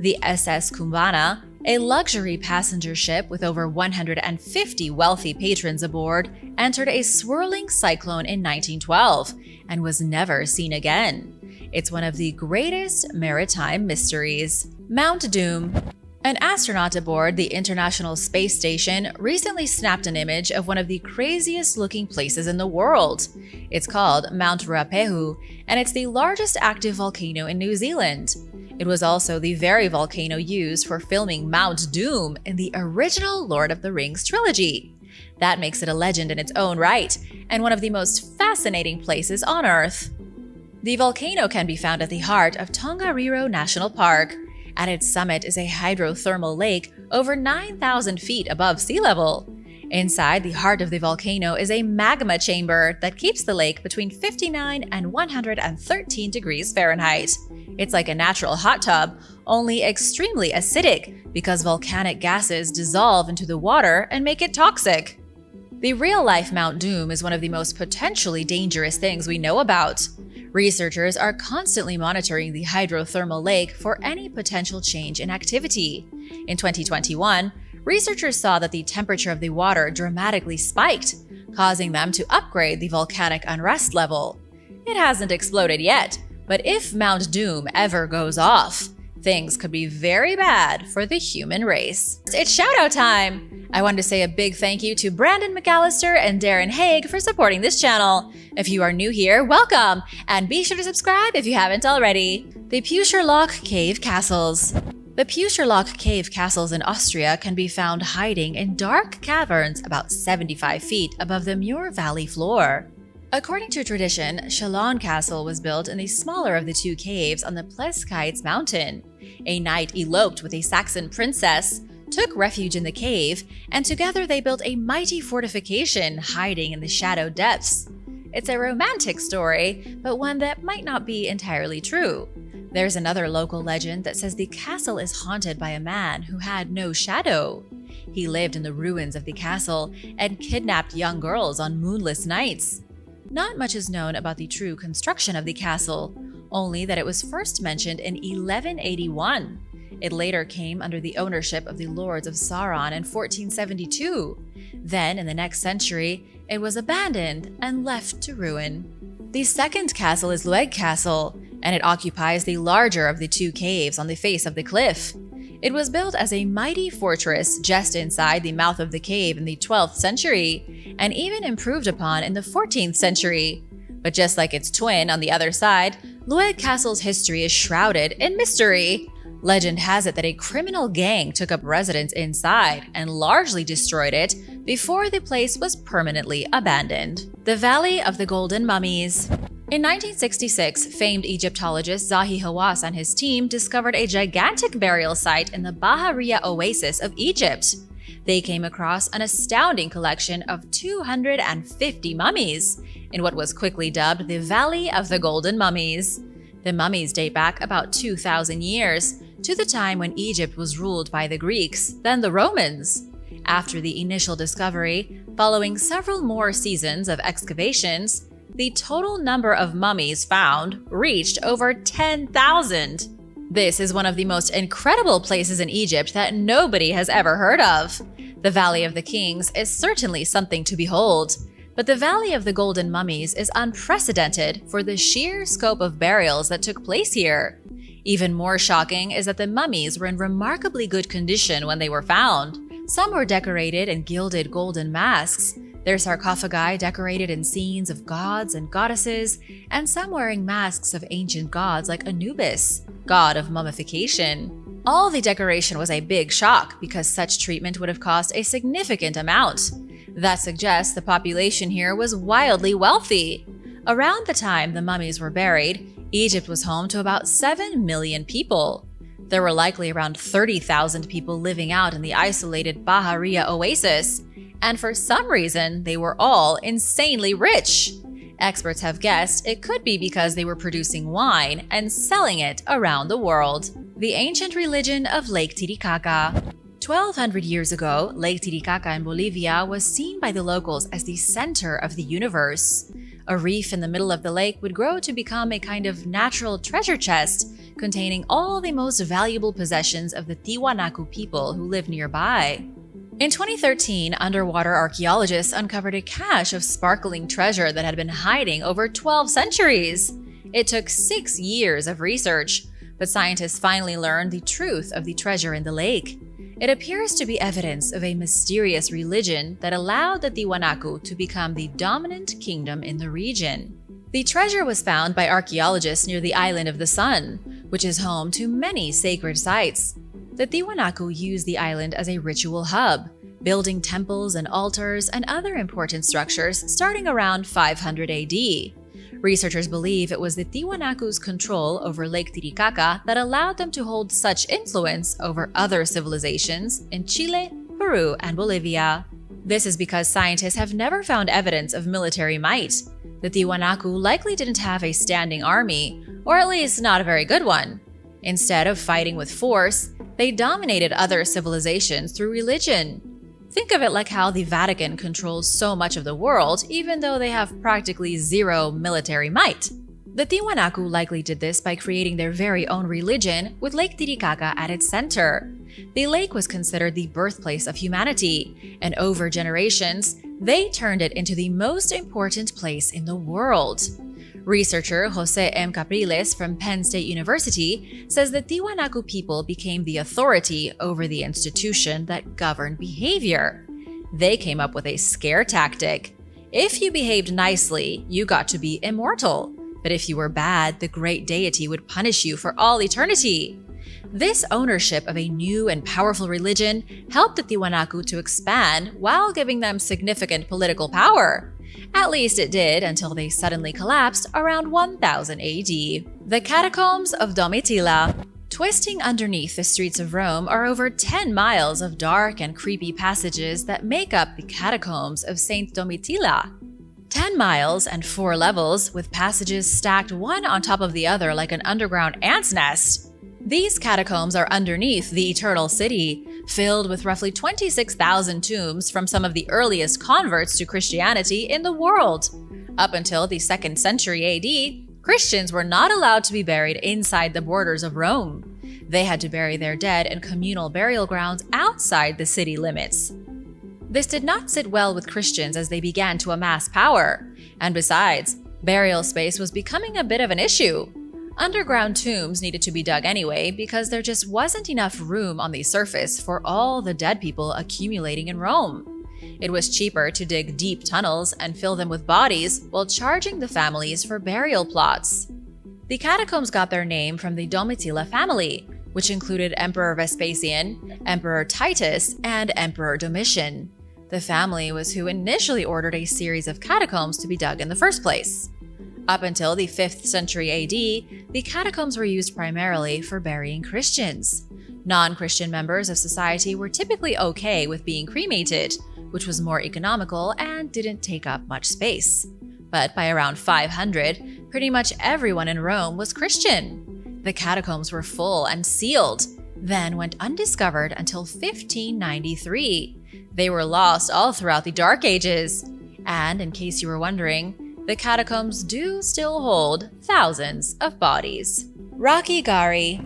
The SS Kumbana, a luxury passenger ship with over 150 wealthy patrons aboard, entered a swirling cyclone in 1912 and was never seen again. It's one of the greatest maritime mysteries. Mount Doom. An astronaut aboard the International Space Station recently snapped an image of one of the craziest-looking places in the world. It's called Mount Ruapehu, and it's the largest active volcano in New Zealand. It was also the very volcano used for filming Mount Doom in the original Lord of the Rings trilogy. That makes it a legend in its own right, and one of the most fascinating places on Earth. The volcano can be found at the heart of Tongariro National Park. At its summit is a hydrothermal lake over 9,000 feet above sea level. Inside the heart of the volcano is a magma chamber that keeps the lake between 59 and 113 degrees Fahrenheit. It's like a natural hot tub, only extremely acidic because volcanic gases dissolve into the water and make it toxic. The real-life Mount Doom is one of the most potentially dangerous things we know about. Researchers are constantly monitoring the hydrothermal lake for any potential change in activity. In 2021, researchers saw that the temperature of the water dramatically spiked, causing them to upgrade the volcanic unrest level. It hasn't exploded yet, but if Mount Doom ever goes off, things could be very bad for the human race. It's shoutout time! I wanted to say a big thank you to Brandon McAllister and Darren Haig for supporting this channel. If you are new here, welcome! And be sure to subscribe if you haven't already. The PucherLoock Cave Castles. The PucherLoock Cave Castles in Austria can be found hiding in dark caverns about 75 feet above the Muir Valley floor. According to tradition, Chalon Castle was built in the smaller of the two caves on the Pleskites Mountain. A knight eloped with a Saxon princess, took refuge in the cave, and together they built a mighty fortification hiding in the shadow depths. It's a romantic story, but one that might not be entirely true. There's another local legend that says the castle is haunted by a man who had no shadow. He lived in the ruins of the castle and kidnapped young girls on moonless nights. Not much is known about the true construction of the castle, only that it was first mentioned in 1181. It later came under the ownership of the Lords of Sauron in 1472. Then, in the next century, it was abandoned and left to ruin. The second castle is Lueg Castle, and it occupies the larger of the two caves on the face of the cliff. It was built as a mighty fortress just inside the mouth of the cave in the 12th century, and even improved upon in the 14th century. But just like its twin on the other side, Lueg Castle's history is shrouded in mystery. Legend has it that a criminal gang took up residence inside and largely destroyed it before the place was permanently abandoned. The Valley of the Golden Mummies. In 1966, famed Egyptologist Zahi Hawass and his team discovered a gigantic burial site in the Bahariya Oasis of Egypt. They came across an astounding collection of 250 mummies, in what was quickly dubbed the Valley of the Golden Mummies. The mummies date back about 2,000 years, to the time when Egypt was ruled by the Greeks, then the Romans. After the initial discovery, following several more seasons of excavations, the total number of mummies found reached over 10,000. This is one of the most incredible places in Egypt that nobody has ever heard of. The Valley of the Kings is certainly something to behold, but the Valley of the Golden Mummies is unprecedented for the sheer scope of burials that took place here. Even more shocking is that the mummies were in remarkably good condition when they were found. Some were decorated in gilded golden masks, their sarcophagi decorated in scenes of gods and goddesses, and some wearing masks of ancient gods like Anubis, god of mummification. All the decoration was a big shock because such treatment would have cost a significant amount. That suggests the population here was wildly wealthy. Around the time the mummies were buried, Egypt was home to about 7 million people. There were likely around 30,000 people living out in the isolated Bahariya Oasis, and for some reason, they were all insanely rich. Experts have guessed it could be because they were producing wine and selling it around the world. The ancient religion of Lake Titicaca. 1,200 years ago, Lake Titicaca in Bolivia was seen by the locals as the center of the universe. A reef in the middle of the lake would grow to become a kind of natural treasure chest, containing all the most valuable possessions of the Tiwanaku people who lived nearby. In 2013, underwater archaeologists uncovered a cache of sparkling treasure that had been hiding over 12 centuries. It took 6 years of research, but scientists finally learned the truth of the treasure in the lake. It appears to be evidence of a mysterious religion that allowed the Tiwanaku to become the dominant kingdom in the region. The treasure was found by archaeologists near the Island of the Sun, which is home to many sacred sites. The Tiwanaku used the island as a ritual hub, building temples and altars and other important structures starting around 500 AD. Researchers believe it was the Tiwanaku's control over Lake Titicaca that allowed them to hold such influence over other civilizations in Chile, Peru, and Bolivia. This is because scientists have never found evidence of military might. The Tiwanaku likely didn't have a standing army, or at least not a very good one. Instead of fighting with force, they dominated other civilizations through religion. Think of it like how the Vatican controls so much of the world, even though they have practically zero military might. The Tiwanaku likely did this by creating their very own religion with Lake Titicaca at its center. The lake was considered the birthplace of humanity, and over generations, they turned it into the most important place in the world. Researcher Jose M. Capriles from Penn State University says the Tiwanaku people became the authority over the institution that governed behavior. They came up with a scare tactic. If you behaved nicely, you got to be immortal. But if you were bad, the great deity would punish you for all eternity. This ownership of a new and powerful religion helped the Tiwanaku to expand while giving them significant political power. At least it did until they suddenly collapsed around 1000 AD. The Catacombs of Domitilla. Twisting underneath the streets of Rome are over 10 miles of dark and creepy passages that make up the Catacombs of St. Domitilla. 10 miles and 4 levels, with passages stacked one on top of the other like an underground ant's nest. These catacombs are underneath the Eternal City, filled with roughly 26,000 tombs from some of the earliest converts to Christianity in the world. Up until the 2nd century AD, Christians were not allowed to be buried inside the borders of Rome. They had to bury their dead in communal burial grounds outside the city limits. This did not sit well with Christians as they began to amass power. And besides, burial space was becoming a bit of an issue. Underground tombs needed to be dug anyway because there just wasn't enough room on the surface for all the dead people accumulating in Rome. It was cheaper to dig deep tunnels and fill them with bodies while charging the families for burial plots. The catacombs got their name from the Domitilla family, which included Emperor Vespasian, Emperor Titus, and Emperor Domitian. The family was who initially ordered a series of catacombs to be dug in the first place. Up until the 5th century AD, the catacombs were used primarily for burying Christians. Non-Christian members of society were typically okay with being cremated, which was more economical and didn't take up much space. But by around 500, pretty much everyone in Rome was Christian. The catacombs were full and sealed, then went undiscovered until 1593. They were lost all throughout the Dark Ages. And in case you were wondering, the catacombs do still hold thousands of bodies. Rockigari.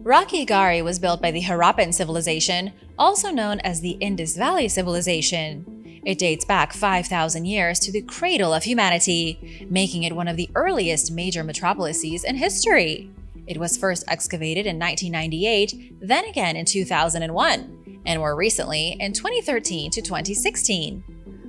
Rockigari was built by the Harappan civilization, also known as the Indus Valley Civilization. It dates back 5,000 years to the cradle of humanity, making it one of the earliest major metropolises in history. It was first excavated in 1998, then again in 2001, and more recently in 2013 to 2016.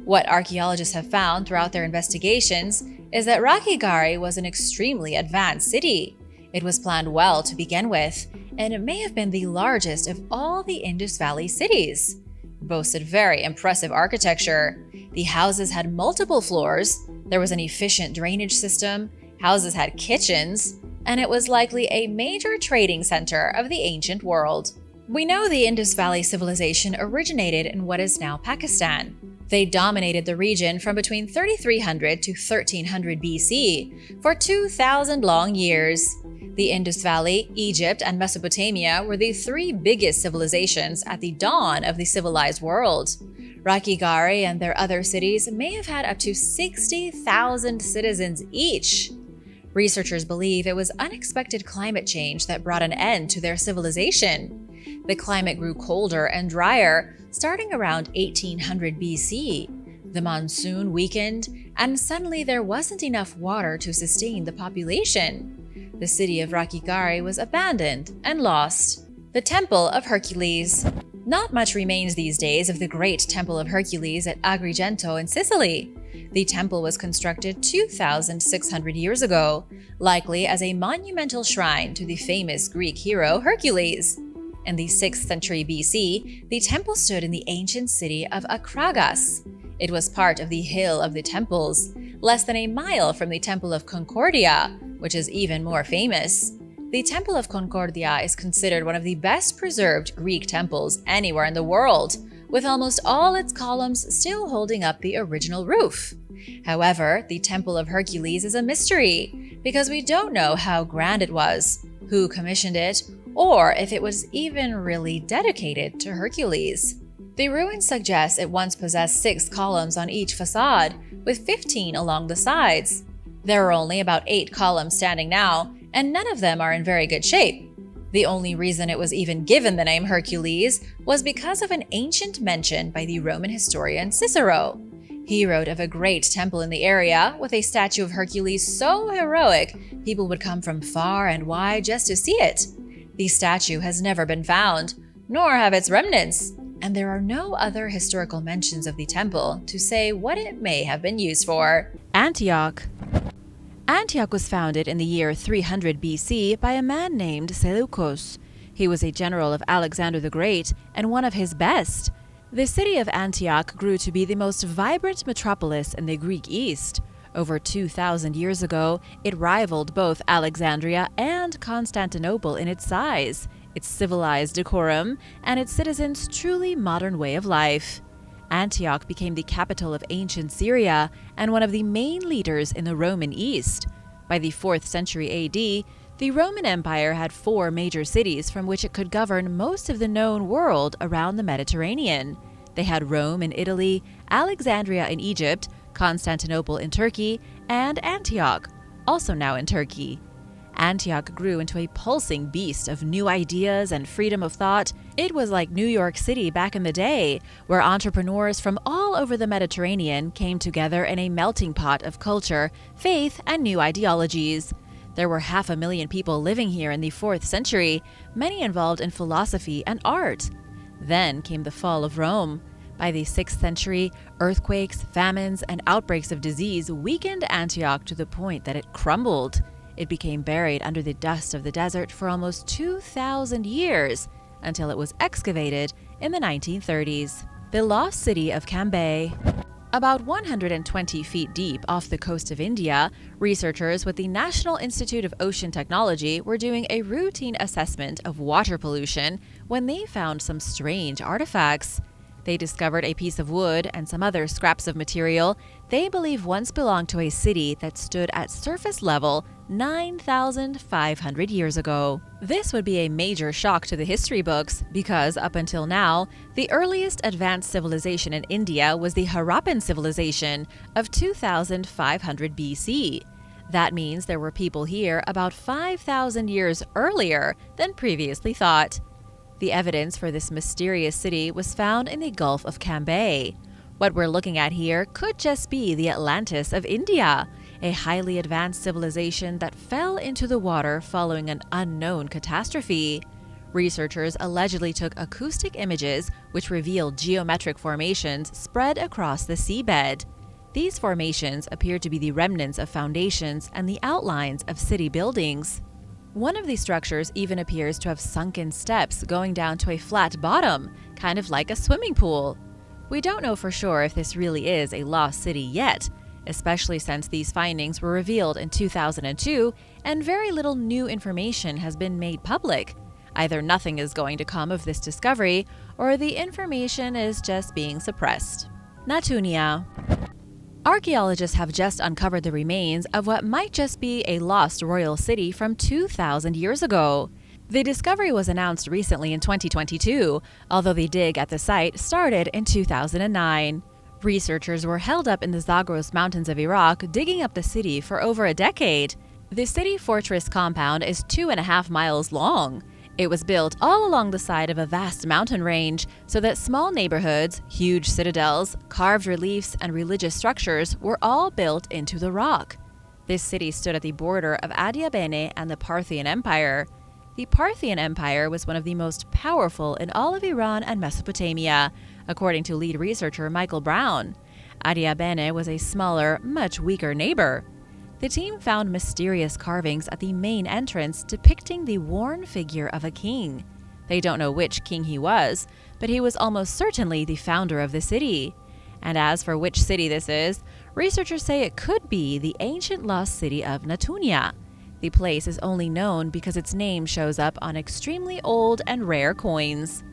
What archaeologists have found throughout their investigations is that Rockigari was an extremely advanced city. It was planned well to begin with, and it may have been the largest of all the Indus Valley cities. It boasted very impressive architecture. The houses had multiple floors, there was an efficient drainage system, houses had kitchens, and it was likely a major trading center of the ancient world. We know the Indus Valley civilization originated in what is now Pakistan. They dominated the region from between 3300 to 1300 BC for 2,000 long years. The Indus Valley, Egypt, and Mesopotamia were the 3 biggest civilizations at the dawn of the civilized world. Rockigari and their other cities may have had up to 60,000 citizens each. Researchers believe it was unexpected climate change that brought an end to their civilization. The climate grew colder and drier, starting around 1800 BC. The monsoon weakened, and suddenly there wasn't enough water to sustain the population. The city of Rockigari was abandoned and lost. The Temple of Hercules. Not much remains these days of the great Temple of Hercules at Agrigento in Sicily. The temple was constructed 2,600 years ago, likely as a monumental shrine to the famous Greek hero Hercules. In the 6th century BC, the temple stood in the ancient city of Acragas. It was part of the Hill of the Temples, less than a mile from the Temple of Concordia, which is even more famous. The Temple of Concordia is considered one of the best preserved Greek temples anywhere in the world, with almost all its columns still holding up the original roof. However, the Temple of Hercules is a mystery, because we don't know how grand it was, who commissioned it, or if it was even really dedicated to Hercules. The ruins suggest it once possessed 6 columns on each facade, with 15 along the sides. There are only about 8 columns standing now, and none of them are in very good shape. The only reason it was even given the name Hercules was because of an ancient mention by the Roman historian Cicero. He wrote of a great temple in the area with a statue of Hercules so heroic people would come from far and wide just to see it. The statue has never been found, nor have its remnants, and there are no other historical mentions of the temple to say what it may have been used for. Antioch. Antioch was founded in the year 300 BC by a man named Seleucus. He was a general of Alexander the Great and one of his best. The city of Antioch grew to be the most vibrant metropolis in the Greek East. Over 2,000 years ago, it rivaled both Alexandria and Constantinople in its size, its civilized decorum, and its citizens' truly modern way of life. Antioch became the capital of ancient Syria and one of the main leaders in the Roman East. By the 4th century AD, the Roman Empire had 4 major cities from which it could govern most of the known world around the Mediterranean. They had Rome in Italy, Alexandria in Egypt, Constantinople in Turkey, and Antioch, also now in Turkey. Antioch grew into a pulsing beast of new ideas and freedom of thought. It was like New York City back in the day, where entrepreneurs from all over the Mediterranean came together in a melting pot of culture, faith, and new ideologies. There were 500,000 people living here in the 4th century, many involved in philosophy and art. Then came the fall of Rome. By the 6th century, earthquakes, famines, and outbreaks of disease weakened Antioch to the point that it crumbled. It became buried under the dust of the desert for almost 2,000 years, until it was excavated in the 1930s. The Lost City of Cambay. About 120 feet deep off the coast of India, researchers with the National Institute of Ocean Technology were doing a routine assessment of water pollution when they found some strange artifacts. They discovered a piece of wood and some other scraps of material they believe once belonged to a city that stood at surface level 9,500 years ago. This would be a major shock to the history books because, up until now, the earliest advanced civilization in India was the Harappan civilization of 2,500 BC. That means there were people here about 5,000 years earlier than previously thought. The evidence for this mysterious city was found in the Gulf of Cambay. What we're looking at here could just be the Atlantis of India, a highly advanced civilization that fell into the water following an unknown catastrophe. Researchers allegedly took acoustic images which revealed geometric formations spread across the seabed. These formations appear to be the remnants of foundations and the outlines of city buildings. One of these structures even appears to have sunken steps going down to a flat bottom, kind of like a swimming pool. We don't know for sure if this really is a lost city yet, especially since these findings were revealed in 2002 and very little new information has been made public. Either nothing is going to come of this discovery, or the information is just being suppressed. Nunia. Archaeologists have just uncovered the remains of what might just be a lost royal city from 2,000 years ago. The discovery was announced recently in 2022, although the dig at the site started in 2009. Researchers were held up in the Zagros Mountains of Iraq digging up the city for over a decade. The city fortress compound is 2.5 miles long. It was built all along the side of a vast mountain range so that small neighborhoods, huge citadels, carved reliefs, and religious structures were all built into the rock. This city stood at the border of Adiabene and the Parthian Empire. The Parthian Empire was one of the most powerful in all of Iran and Mesopotamia, according to lead researcher Michael Brown. Adiabene was a smaller, much weaker neighbor. The team found mysterious carvings at the main entrance depicting the worn figure of a king. They don't know which king he was, but he was almost certainly the founder of the city. And as for which city this is, researchers say it could be the ancient lost city of Nunia. The place is only known because its name shows up on extremely old and rare coins.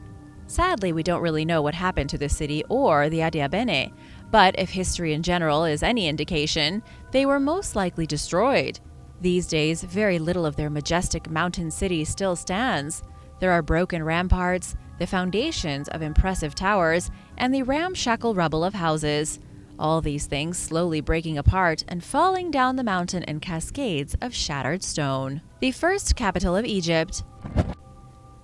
Sadly, we don't really know what happened to the city or the Adiabene, but if history in general is any indication, they were most likely destroyed. These days, very little of their majestic mountain city still stands. There are broken ramparts, the foundations of impressive towers, and the ramshackle rubble of houses. All these things slowly breaking apart and falling down the mountain in cascades of shattered stone. The first capital of Egypt.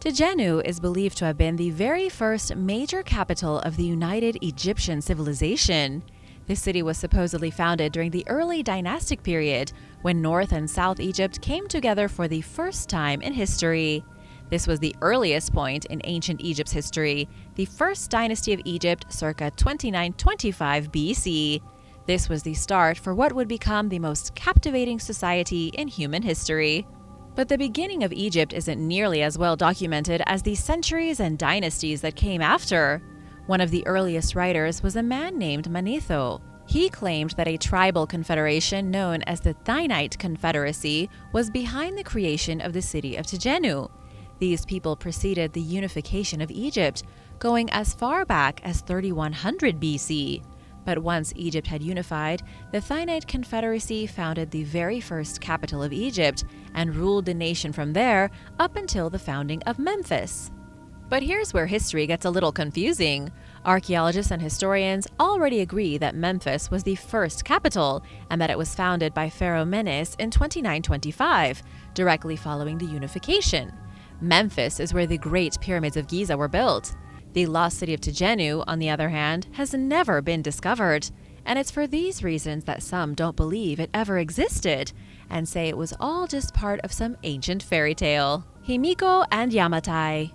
Tigenu is believed to have been the very first major capital of the United Egyptian civilization. This city was supposedly founded during the early dynastic period, when North and South Egypt came together for the first time in history. This was the earliest point in ancient Egypt's history, the first dynasty of Egypt circa 2925 BC. This was the start for what would become the most captivating society in human history. But the beginning of Egypt isn't nearly as well documented as the centuries and dynasties that came after. One of the earliest writers was a man named Manetho. He claimed that a tribal confederation known as the Thinite Confederacy was behind the creation of the city of Tigenu. These people preceded the unification of Egypt, going as far back as 3100 BC. But once Egypt had unified, the Thinite Confederacy founded the very first capital of Egypt and ruled the nation from there up until the founding of Memphis. But here's where history gets a little confusing. Archaeologists and historians already agree that Memphis was the first capital and that it was founded by Pharaoh Menes in 2925, directly following the unification. Memphis is where the Great Pyramids of Giza were built. The lost city of Tigenu, on the other hand, has never been discovered, and it's for these reasons that some don't believe it ever existed and say it was all just part of some ancient fairy tale. Heiko and Yamatai.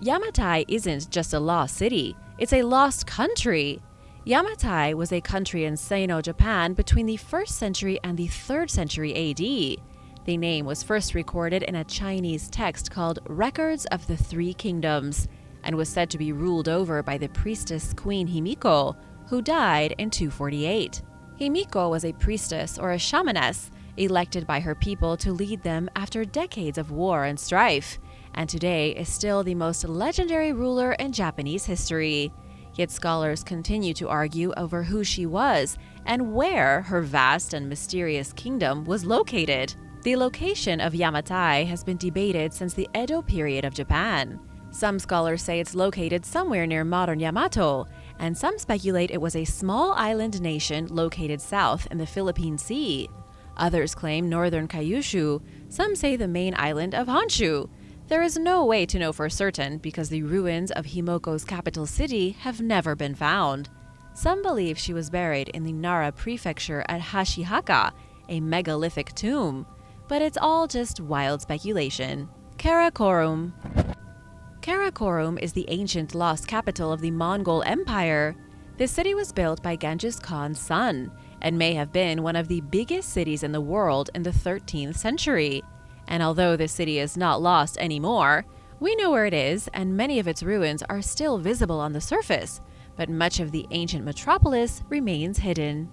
Yamatai isn't just a lost city, it's a lost country. Yamatai was a country in Sino, Japan between the 1st century and the 3rd century AD. The name was first recorded in a Chinese text called Records of the Three Kingdoms, and was said to be ruled over by the priestess Queen Himiko, who died in 248. Himiko was a priestess or a shamaness, elected by her people to lead them after decades of war and strife, and today is still the most legendary ruler in Japanese history. Yet scholars continue to argue over who she was and where her vast and mysterious kingdom was located. The location of Yamatai has been debated since the Edo period of Japan. Some scholars say it's located somewhere near modern Yamato, and some speculate it was a small island nation located south in the Philippine Sea. Others claim northern Kyushu, some say the main island of Honshu. There is no way to know for certain because the ruins of Himiko's capital city have never been found. Some believe she was buried in the Nara prefecture at Hashihaka, a megalithic tomb, but it's all just wild speculation. Karakorum. Karakorum is the ancient lost capital of the Mongol Empire. This city was built by Genghis Khan's son and may have been one of the biggest cities in the world in the 13th century. And although this city is not lost anymore, we know where it is and many of its ruins are still visible on the surface, but much of the ancient metropolis remains hidden.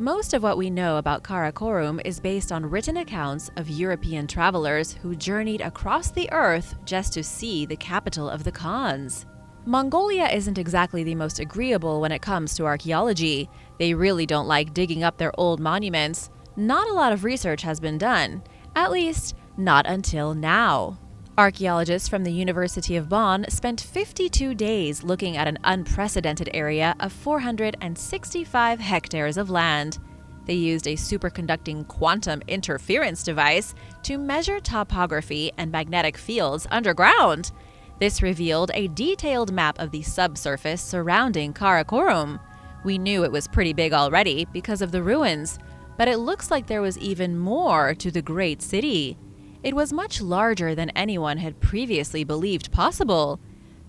Most of what we know about Karakorum is based on written accounts of European travelers who journeyed across the earth just to see the capital of the Khans. Mongolia isn't exactly the most agreeable when it comes to archaeology. They really don't like digging up their old monuments. Not a lot of research has been done, at least not until now. Archaeologists from the University of Bonn spent 52 days looking at an unprecedented area of 465 hectares of land. They used a superconducting quantum interference device to measure topography and magnetic fields underground. This revealed a detailed map of the subsurface surrounding Karakorum. We knew it was pretty big already because of the ruins, but it looks like there was even more to the great city. It was much larger than anyone had previously believed possible.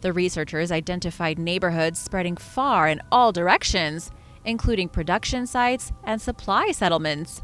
The researchers identified neighborhoods spreading far in all directions, including production sites and supply settlements.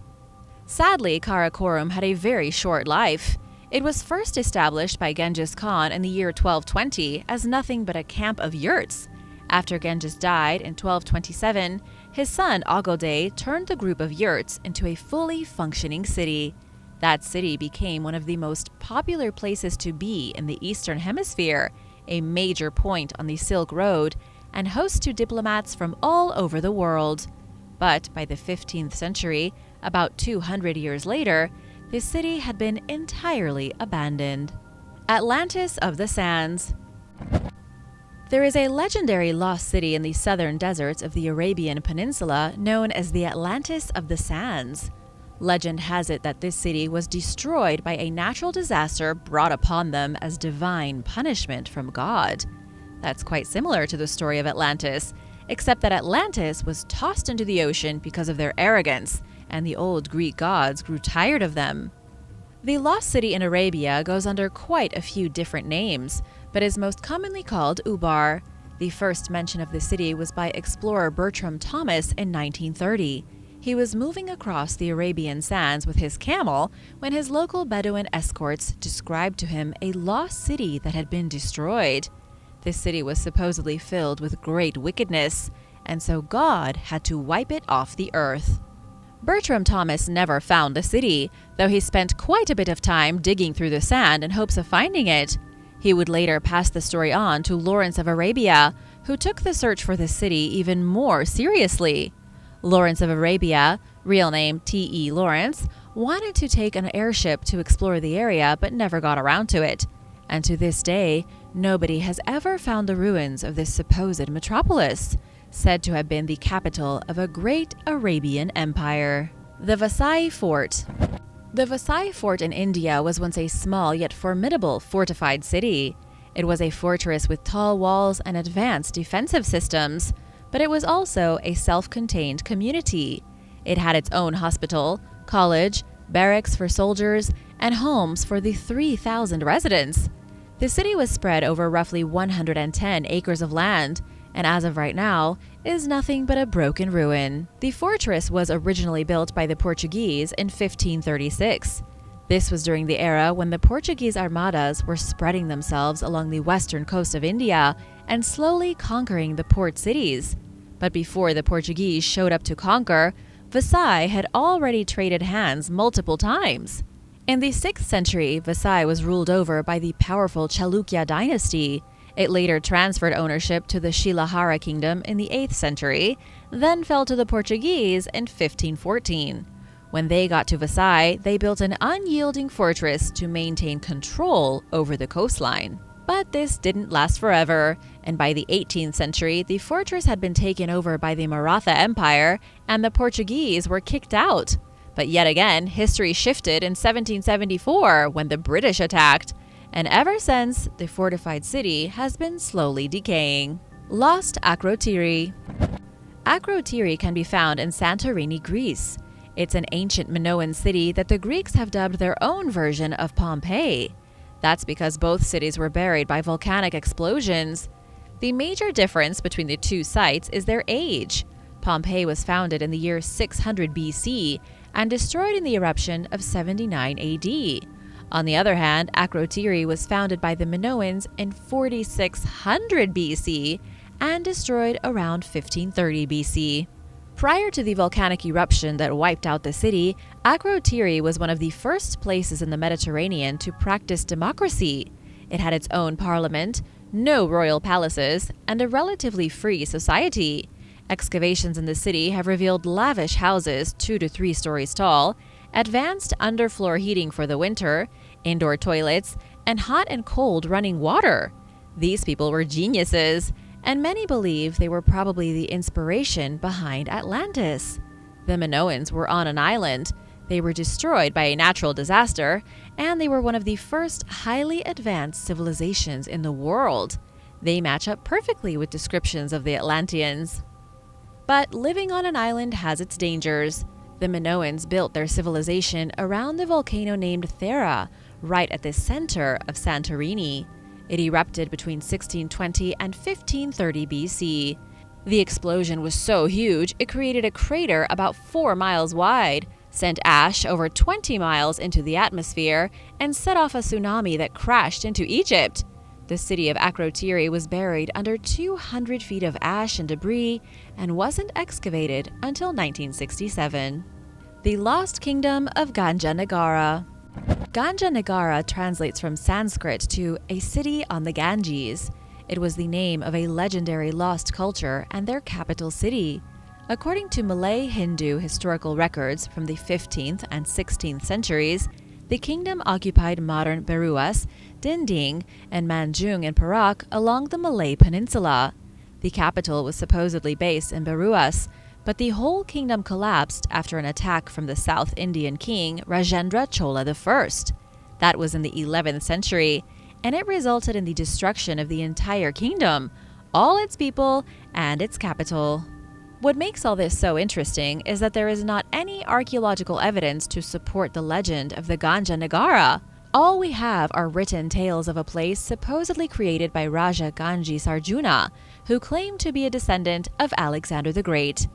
Sadly, Karakorum had a very short life. It was first established by Genghis Khan in the year 1220 as nothing but a camp of yurts. After Genghis died in 1227, his son Agode turned the group of yurts into a fully functioning city. That city became one of the most popular places to be in the Eastern Hemisphere, a major point on the Silk Road, and host to diplomats from all over the world. But by the 15th century, about 200 years later, the city had been entirely abandoned. Atlantis of the Sands. There is a legendary lost city in the southern deserts of the Arabian Peninsula known as the Atlantis of the Sands. Legend has it that this city was destroyed by a natural disaster brought upon them as divine punishment from God. That's quite similar to the story of Atlantis, except that Atlantis was tossed into the ocean because of their arrogance, and the old Greek gods grew tired of them. The lost city in Arabia goes under quite a few different names, but is most commonly called Ubar. The first mention of the city was by explorer Bertram Thomas in 1930. He was moving across the Arabian sands with his camel when his local Bedouin escorts described to him a lost city that had been destroyed. This city was supposedly filled with great wickedness, and so God had to wipe it off the earth. Bertram Thomas never found the city, though he spent quite a bit of time digging through the sand in hopes of finding it. He would later pass the story on to Lawrence of Arabia, who took the search for the city even more seriously. Lawrence of Arabia, real name T.E. Lawrence, wanted to take an airship to explore the area but never got around to it. And to this day, nobody has ever found the ruins of this supposed metropolis, said to have been the capital of a great Arabian empire. The Visai Fort. The Visai Fort in India was once a small yet formidable fortified city. It was a fortress with tall walls and advanced defensive systems, but it was also a self-contained community. It had its own hospital, college, barracks for soldiers, and homes for the 3,000 residents. The city was spread over roughly 110 acres of land, and as of right now, is nothing but a broken ruin. The fortress was originally built by the Portuguese in 1536. This was during the era when the Portuguese armadas were spreading themselves along the western coast of India and slowly conquering the port cities. But before the Portuguese showed up to conquer, Visai had already traded hands multiple times. In the 6th century, Visai was ruled over by the powerful Chalukya dynasty. It later transferred ownership to the Shilahara kingdom in the 8th century, then fell to the Portuguese in 1514. When they got to Visai, they built an unyielding fortress to maintain control over the coastline. But this didn't last forever, and by the 18th century, the fortress had been taken over by the Maratha Empire, and the Portuguese were kicked out. But yet again, history shifted in 1774 when the British attacked, and ever since, the fortified city has been slowly decaying. Lost Acrotii. Acrotii can be found in Santorini, Greece. It's an ancient Minoan city that the Greeks have dubbed their own version of Pompeii. That's because both cities were buried by volcanic explosions. The major difference between the two sites is their age. Pompeii was founded in the year 600 BC and destroyed in the eruption of 79 AD. On the other hand, Acrotii was founded by the Minoans in 4600 BC and destroyed around 1530 BC. Prior to the volcanic eruption that wiped out the city, Acrotii was one of the first places in the Mediterranean to practice democracy. It had its own parliament, no royal palaces, and a relatively free society. Excavations in the city have revealed lavish houses 2 to 3 stories tall, advanced underfloor heating for the winter, indoor toilets, and hot and cold running water. These people were geniuses, and many believe they were probably the inspiration behind Atlantis. The Minoans were on an island. They were destroyed by a natural disaster, and they were one of the first highly advanced civilizations in the world. They match up perfectly with descriptions of the Atlanteans. But living on an island has its dangers. The Minoans built their civilization around the volcano named Thera, right at the center of Santorini. It erupted between 1620 and 1530 BC. The explosion was so huge, it created a crater about 4 miles wide, sent ash over 20 miles into the atmosphere, and set off a tsunami that crashed into Egypt. The city of Acrotii was buried under 200 feet of ash and debris and wasn't excavated until 1967. The Lost Kingdom of Ganjanagara. Ganjanagara translates from Sanskrit to a city on the Ganges. It was the name of a legendary lost culture and their capital city. According to Malay Hindu historical records from the 15th and 16th centuries, the kingdom occupied modern Beruas, Dinding, and Manjung in Perak along the Malay Peninsula. The capital was supposedly based in Beruas, but the whole kingdom collapsed after an attack from the South Indian king Rajendra Chola I. That was in the 11th century, and it resulted in the destruction of the entire kingdom, all its people, and its capital. What makes all this so interesting is that there is not any archaeological evidence to support the legend of the Ganjanagara. All we have are written tales of a place supposedly created by Raja Ganji Sarjuna, who claimed to be a descendant of Alexander the Great.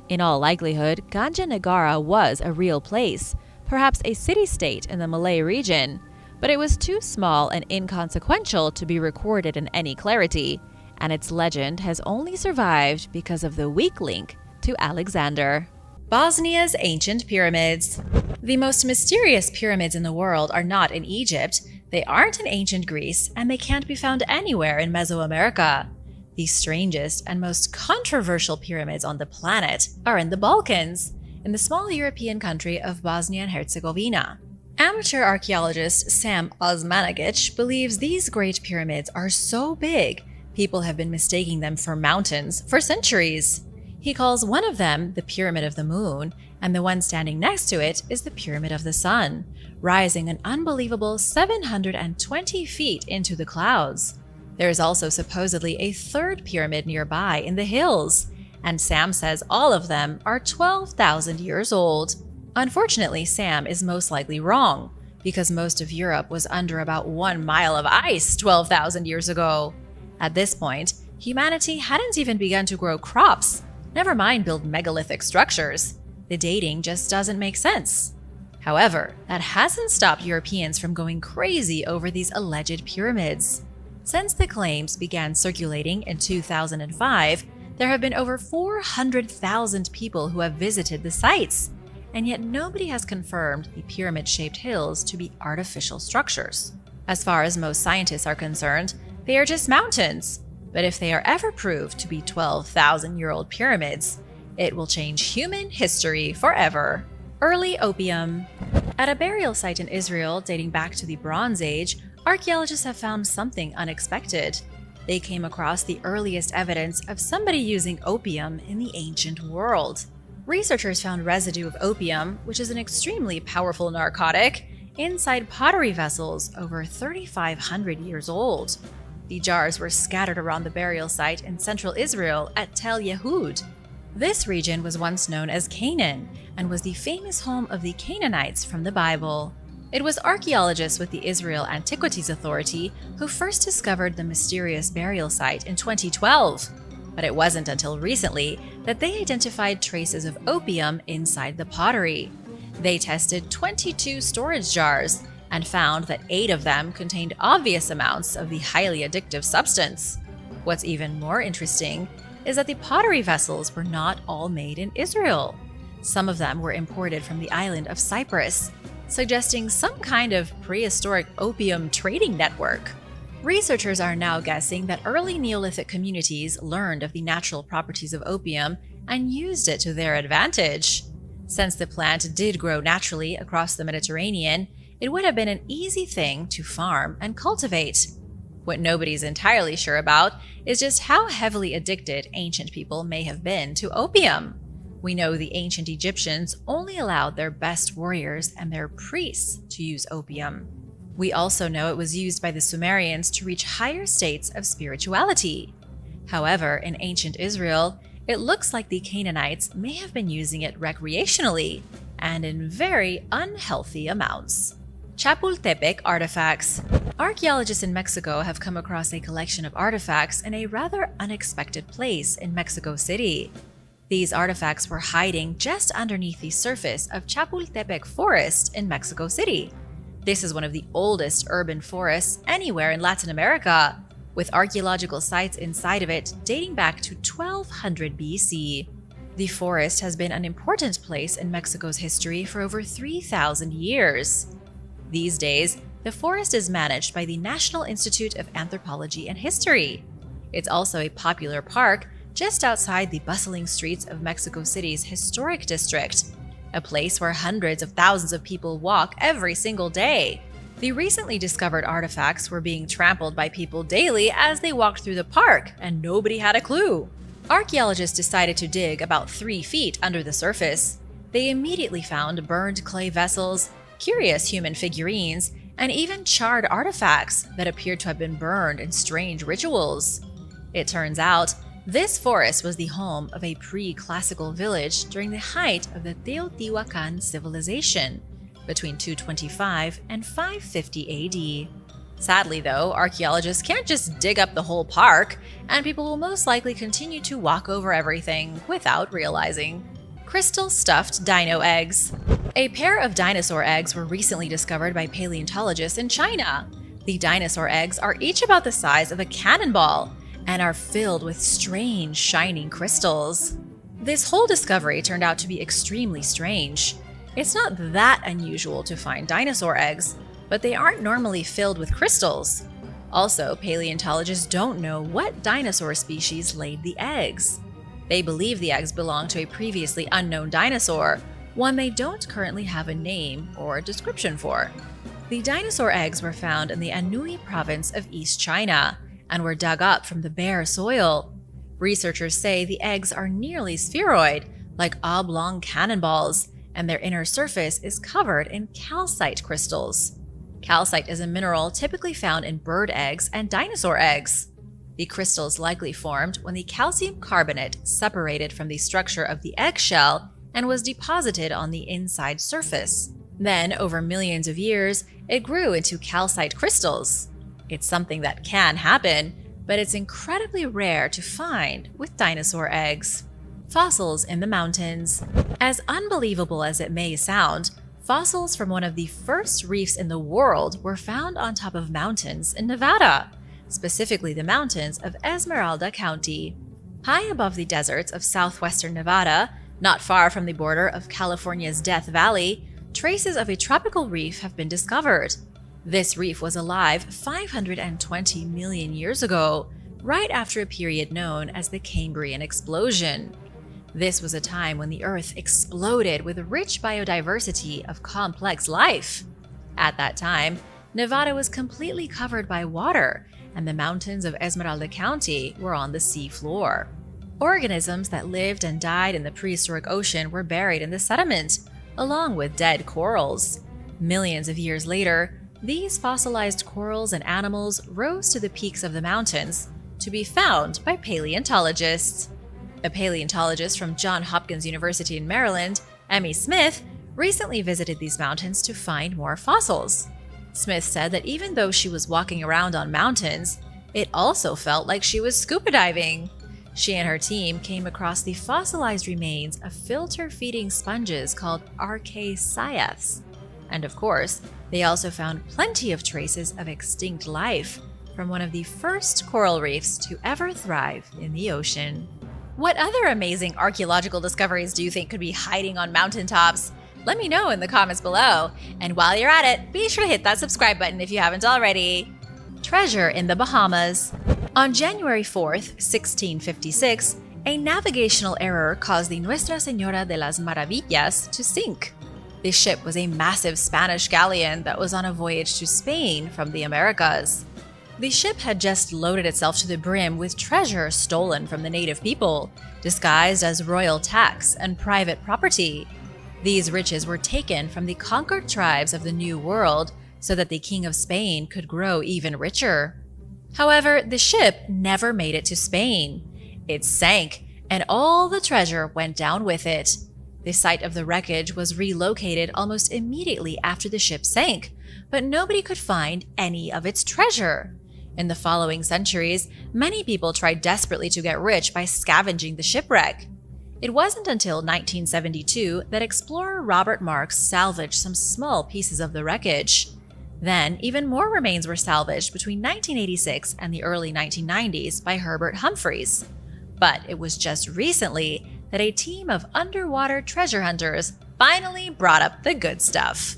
In all likelihood, Ganjanagara was a real place, perhaps a city-state in the Malay region, but it was too small and inconsequential to be recorded in any clarity, and its legend has only survived because of the weak link to Alexander. Bosnia's ancient pyramids. The most mysterious pyramids in the world are not in Egypt, they aren't in ancient Greece, and they can't be found anywhere in Mesoamerica. The strangest and most controversial pyramids on the planet are in the Balkans, in the small European country of Bosnia and Herzegovina. Amateur archaeologist Sam Osmanagic believes these great pyramids are so big, people have been mistaking them for mountains for centuries. He calls one of them the Pyramid of the Moon, and the one standing next to it is the Pyramid of the Sun, rising an unbelievable 720 feet into the clouds. There is also supposedly a third pyramid nearby in the hills, and Sam says all of them are 12,000 years old. Unfortunately, Sam is most likely wrong, because most of Europe was under about 1 mile of ice 12,000 years ago. At this point, humanity hadn't even begun to grow crops, never mind build megalithic structures. The dating just doesn't make sense. However, that hasn't stopped Europeans from going crazy over these alleged pyramids. Since the claims began circulating in 2005, there have been over 400,000 people who have visited the sites, and yet nobody has confirmed the pyramid-shaped hills to be artificial structures. As far as most scientists are concerned, they are just mountains. But if they are ever proved to be 12,000-year-old pyramids, it will change human history forever. Early opium. At a burial site in Israel dating back to the Bronze Age, archaeologists have found something unexpected. They came across the earliest evidence of somebody using opium in the ancient world. Researchers found residue of opium, which is an extremely powerful narcotic, inside pottery vessels over 3,500 years old. The jars were scattered around the burial site in central Israel at Tel Yehud. This region was once known as Canaan and was the famous home of the Canaanites from the Bible. It was archaeologists with the Israel Antiquities Authority who first discovered the mysterious burial site in 2012. But it wasn't until recently that they identified traces of opium inside the pottery. They tested 22 storage jars and found that 8 of them contained obvious amounts of the highly addictive substance. What's even more interesting is that the pottery vessels were not all made in Israel. Some of them were imported from the island of Cyprus, suggesting some kind of prehistoric opium trading network. Researchers are now guessing that early Neolithic communities learned of the natural properties of opium and used it to their advantage. Since the plant did grow naturally across the Mediterranean, it would have been an easy thing to farm and cultivate. What nobody's entirely sure about is just how heavily addicted ancient people may have been to opium. We know the ancient Egyptians only allowed their best warriors and their priests to use opium. We also know it was used by the Sumerians to reach higher states of spirituality. However, in ancient Israel, it looks like the Canaanites may have been using it recreationally and in very unhealthy amounts. Chapultepec artifacts. Archaeologists in Mexico have come across a collection of artifacts in a rather unexpected place in Mexico City. These artifacts were hiding just underneath the surface of Chapultepec Forest in Mexico City. This is one of the oldest urban forests anywhere in Latin America, with archaeological sites inside of it dating back to 1200 BC. The forest has been an important place in Mexico's history for over 3,000 years. These days, the forest is managed by the National Institute of Anthropology and History. It's also a popular park just outside the bustling streets of Mexico City's historic district, a place where hundreds of thousands of people walk every single day. The recently discovered artifacts were being trampled by people daily as they walked through the park, and nobody had a clue. Archaeologists decided to dig about 3 feet under the surface. They immediately found burned clay vessels, curious human figurines, and even charred artifacts that appeared to have been burned in strange rituals. It turns out, this forest was the home of a pre-classical village during the height of the Teotihuacan civilization, between 225 and 550 AD. Sadly though, archaeologists can't just dig up the whole park, and people will most likely continue to walk over everything without realizing. Crystal stuffed dino eggs. A pair of dinosaur eggs were recently discovered by paleontologists in China. The dinosaur eggs are each about the size of a cannonball and are filled with strange, shining crystals. This whole discovery turned out to be extremely strange. It's not that unusual to find dinosaur eggs, but they aren't normally filled with crystals. Also, paleontologists don't know what dinosaur species laid the eggs. They believe the eggs belong to a previously unknown dinosaur, one they don't currently have a name or description for. The dinosaur eggs were found in the Anhui province of East China and were dug up from the bare soil. Researchers say the eggs are nearly spheroid, like oblong cannonballs, and their inner surface is covered in calcite crystals. Calcite is a mineral typically found in bird eggs and dinosaur eggs. The crystals likely formed when the calcium carbonate separated from the structure of the eggshell and was deposited on the inside surface. Then, over millions of years, it grew into calcite crystals. It's something that can happen, but it's incredibly rare to find with dinosaur eggs. Fossils in the mountains. As unbelievable as it may sound, fossils from one of the first reefs in the world were found on top of mountains in Nevada, specifically the mountains of Esmeralda County. High above the deserts of southwestern Nevada, not far from the border of California's Death Valley, traces of a tropical reef have been discovered. This reef was alive 520 million years ago, right after a period known as the Cambrian explosion. This was a time when the Earth exploded with rich biodiversity of complex life. At that time, Nevada was completely covered by water, and the mountains of Esmeralda County were on the sea floor. Organisms that lived and died in the prehistoric ocean were buried in the sediment, along with dead corals. Millions of years later, these fossilized corals and animals rose to the peaks of the mountains to be found by paleontologists. A paleontologist from Johns Hopkins University in Maryland, Emmy Smith, recently visited these mountains to find more fossils. Smith said that even though she was walking around on mountains, it also felt like she was scuba diving. She and her team came across the fossilized remains of filter-feeding sponges called archaeocyaths. And of course, they also found plenty of traces of extinct life from one of the first coral reefs to ever thrive in the ocean. What other amazing archaeological discoveries do you think could be hiding on mountaintops? Let me know in the comments below. And while you're at it, be sure to hit that subscribe button if you haven't already. Treasure in the Bahamas. On January 4th, 1656, a navigational error caused the Nuestra Señora de las Maravillas to sink. This ship was a massive Spanish galleon that was on a voyage to Spain from the Americas. The ship had just loaded itself to the brim with treasure stolen from the native people, disguised as royal tax and private property. These riches were taken from the conquered tribes of the New World so that the King of Spain could grow even richer. However, the ship never made it to Spain. It sank, and all the treasure went down with it. The site of the wreckage was relocated almost immediately after the ship sank, but nobody could find any of its treasure. In the following centuries, many people tried desperately to get rich by scavenging the shipwreck. It wasn't until 1972 that explorer Robert Marks salvaged some small pieces of the wreckage. Then, even more remains were salvaged between 1986 and the early 1990s by Herbert Humphreys. But it was just recently that a team of underwater treasure hunters finally brought up the good stuff.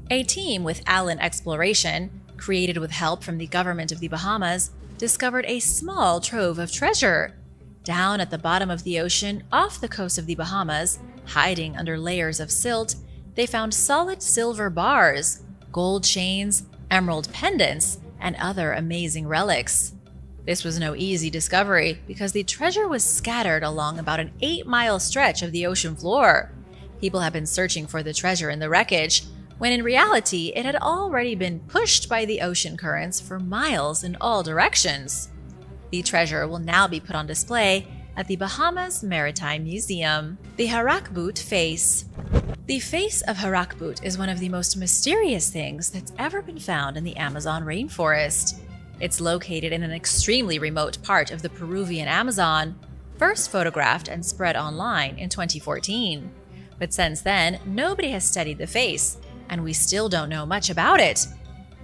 A team with Allen Exploration, created with help from the government of the Bahamas, discovered a small trove of treasure. Down at the bottom of the ocean, off the coast of the Bahamas, hiding under layers of silt, they found solid silver bars, gold chains, emerald pendants, and other amazing relics. This was no easy discovery because the treasure was scattered along about an 8-mile stretch of the ocean floor. People had been searching for the treasure in the wreckage, when in reality it had already been pushed by the ocean currents for miles in all directions. The treasure will now be put on display at the Bahamas Maritime Museum. The Harakbut Face. The face of Harakbut is one of the most mysterious things that's ever been found in the Amazon rainforest. It's located in an extremely remote part of the Peruvian Amazon, first photographed and spread online in 2014. But since then, nobody has studied the face, and we still don't know much about it.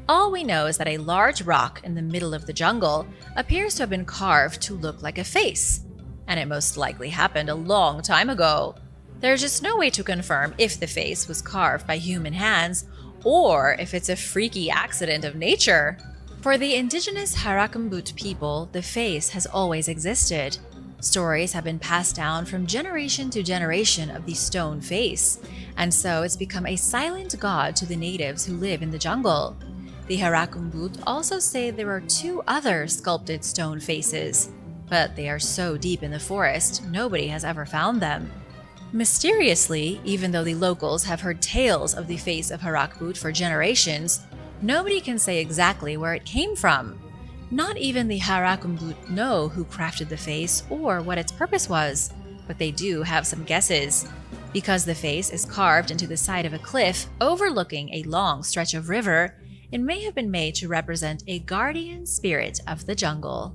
All we know is that a large rock in the middle of the jungle appears to have been carved to look like a face, and it most likely happened a long time ago. There's just no way to confirm if the face was carved by human hands or if it's a freaky accident of nature. For the indigenous Harakambut people, the face has always existed. Stories have been passed down from generation to generation of the stone face, and so it's become a silent god to the natives who live in the jungle. The Harakambut also say there are 2 other sculpted stone faces, but they are so deep in the forest, nobody has ever found them. Mysteriously, even though the locals have heard tales of the face of Harakbut for generations, nobody can say exactly where it came from. Not even the Harakambut know who crafted the face or what its purpose was, but they do have some guesses. Because the face is carved into the side of a cliff overlooking a long stretch of river, it may have been made to represent a guardian spirit of the jungle.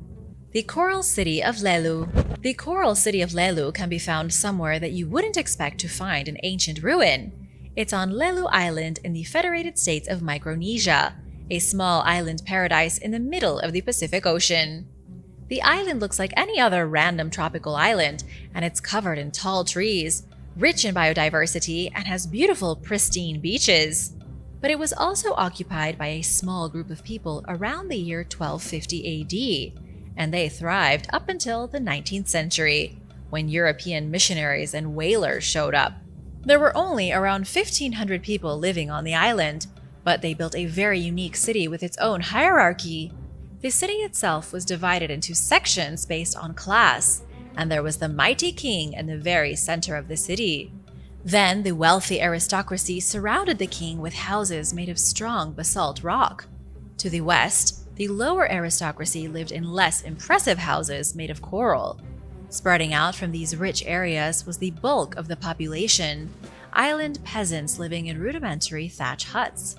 The Coral City of Lelu. The Coral City of Lelu can be found somewhere that you wouldn't expect to find an ancient ruin. It's on Lelu Island in the Federated States of Micronesia, a small island paradise in the middle of the Pacific Ocean. The island looks like any other random tropical island, and it's covered in tall trees, rich in biodiversity, and has beautiful, pristine beaches. But it was also occupied by a small group of people around the year 1250 AD, and they thrived up until the 19th century, when European missionaries and whalers showed up. There were only around 1,500 people living on the island, but they built a very unique city with its own hierarchy. The city itself was divided into sections based on class, and there was the mighty king in the very center of the city. Then the wealthy aristocracy surrounded the king with houses made of strong basalt rock. To the west, the lower aristocracy lived in less impressive houses made of coral. Spreading out from these rich areas was the bulk of the population, island peasants living in rudimentary thatch huts.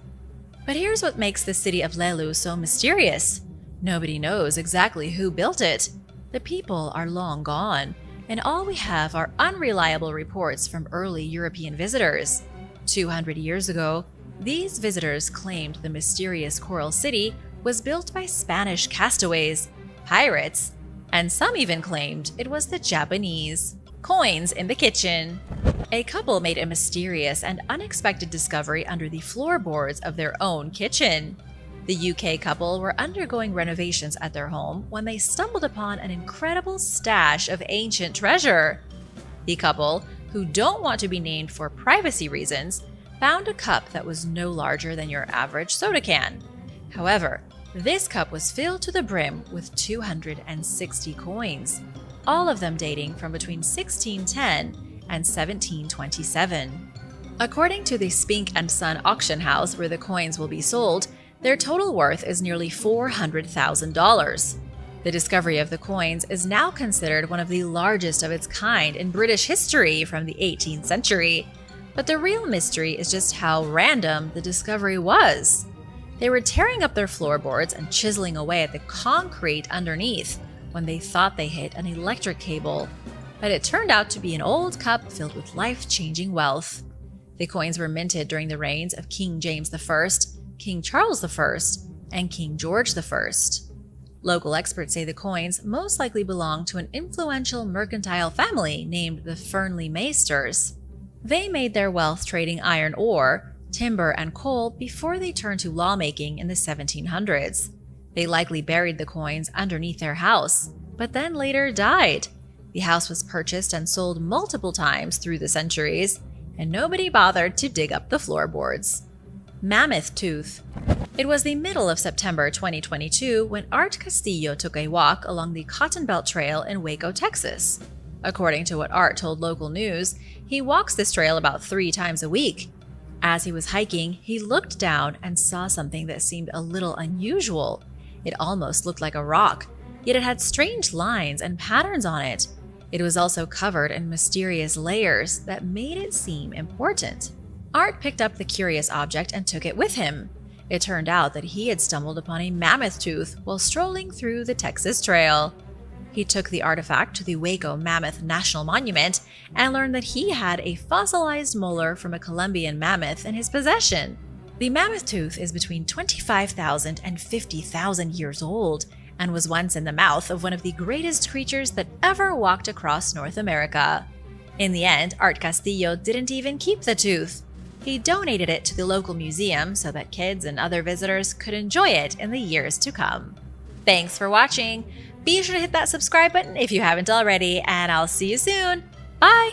But here's what makes the city of Lelu so mysterious. Nobody knows exactly who built it. The people are long gone, and all we have are unreliable reports from early European visitors. 200 years ago, these visitors claimed the mysterious Coral City was built by Spanish castaways, pirates, and some even claimed it was the Japanese. Coins in the kitchen. A couple made a mysterious and unexpected discovery under the floorboards of their own kitchen. The UK couple were undergoing renovations at their home when they stumbled upon an incredible stash of ancient treasure. The couple, who don't want to be named for privacy reasons, found a cup that was no larger than your average soda can. However, This cup was filled to the brim with 260 coins, all of them dating from between 1610 and 1727. According to the Spink and Son auction house where the coins will be sold, their total worth is nearly $400,000. The discovery of the coins is now considered one of the largest of its kind in British history from the 18th century. But the real mystery is just how random the discovery was. They were tearing up their floorboards and chiseling away at the concrete underneath when they thought they hit an electric cable. But it turned out to be an old cup filled with life-changing wealth. The coins were minted during the reigns of King James I, King Charles I, and King George I. Local experts say the coins most likely belong to an influential mercantile family named the Fernley Maesters. They made their wealth trading iron ore, timber, and coal before they turned to lawmaking in the 1700s. They likely buried the coins underneath their house, but then later died. The house was purchased and sold multiple times through the centuries, and nobody bothered to dig up the floorboards. Mammoth Tooth. It was the middle of September 2022 when Art Castillo took a walk along the Cotton Belt Trail in Waco, Texas. According to what Art told local news, he walks this trail about 3 times a week. As he was hiking, he looked down and saw something that seemed a little unusual. It almost looked like a rock, yet it had strange lines and patterns on it. It was also covered in mysterious layers that made it seem important. Art picked up the curious object and took it with him. It turned out that he had stumbled upon a mammoth tooth while strolling through the Texas Trail. He took the artifact to the Waco Mammoth National Monument and learned that he had a fossilized molar from a Columbian mammoth in his possession. The mammoth tooth is between 25,000 and 50,000 years old and was once in the mouth of one of the greatest creatures that ever walked across North America. In the end, Art Castillo didn't even keep the tooth. He donated it to the local museum so that kids and other visitors could enjoy it in the years to come. Thanks for watching! Be sure to hit that subscribe button if you haven't already, and I'll see you soon. Bye!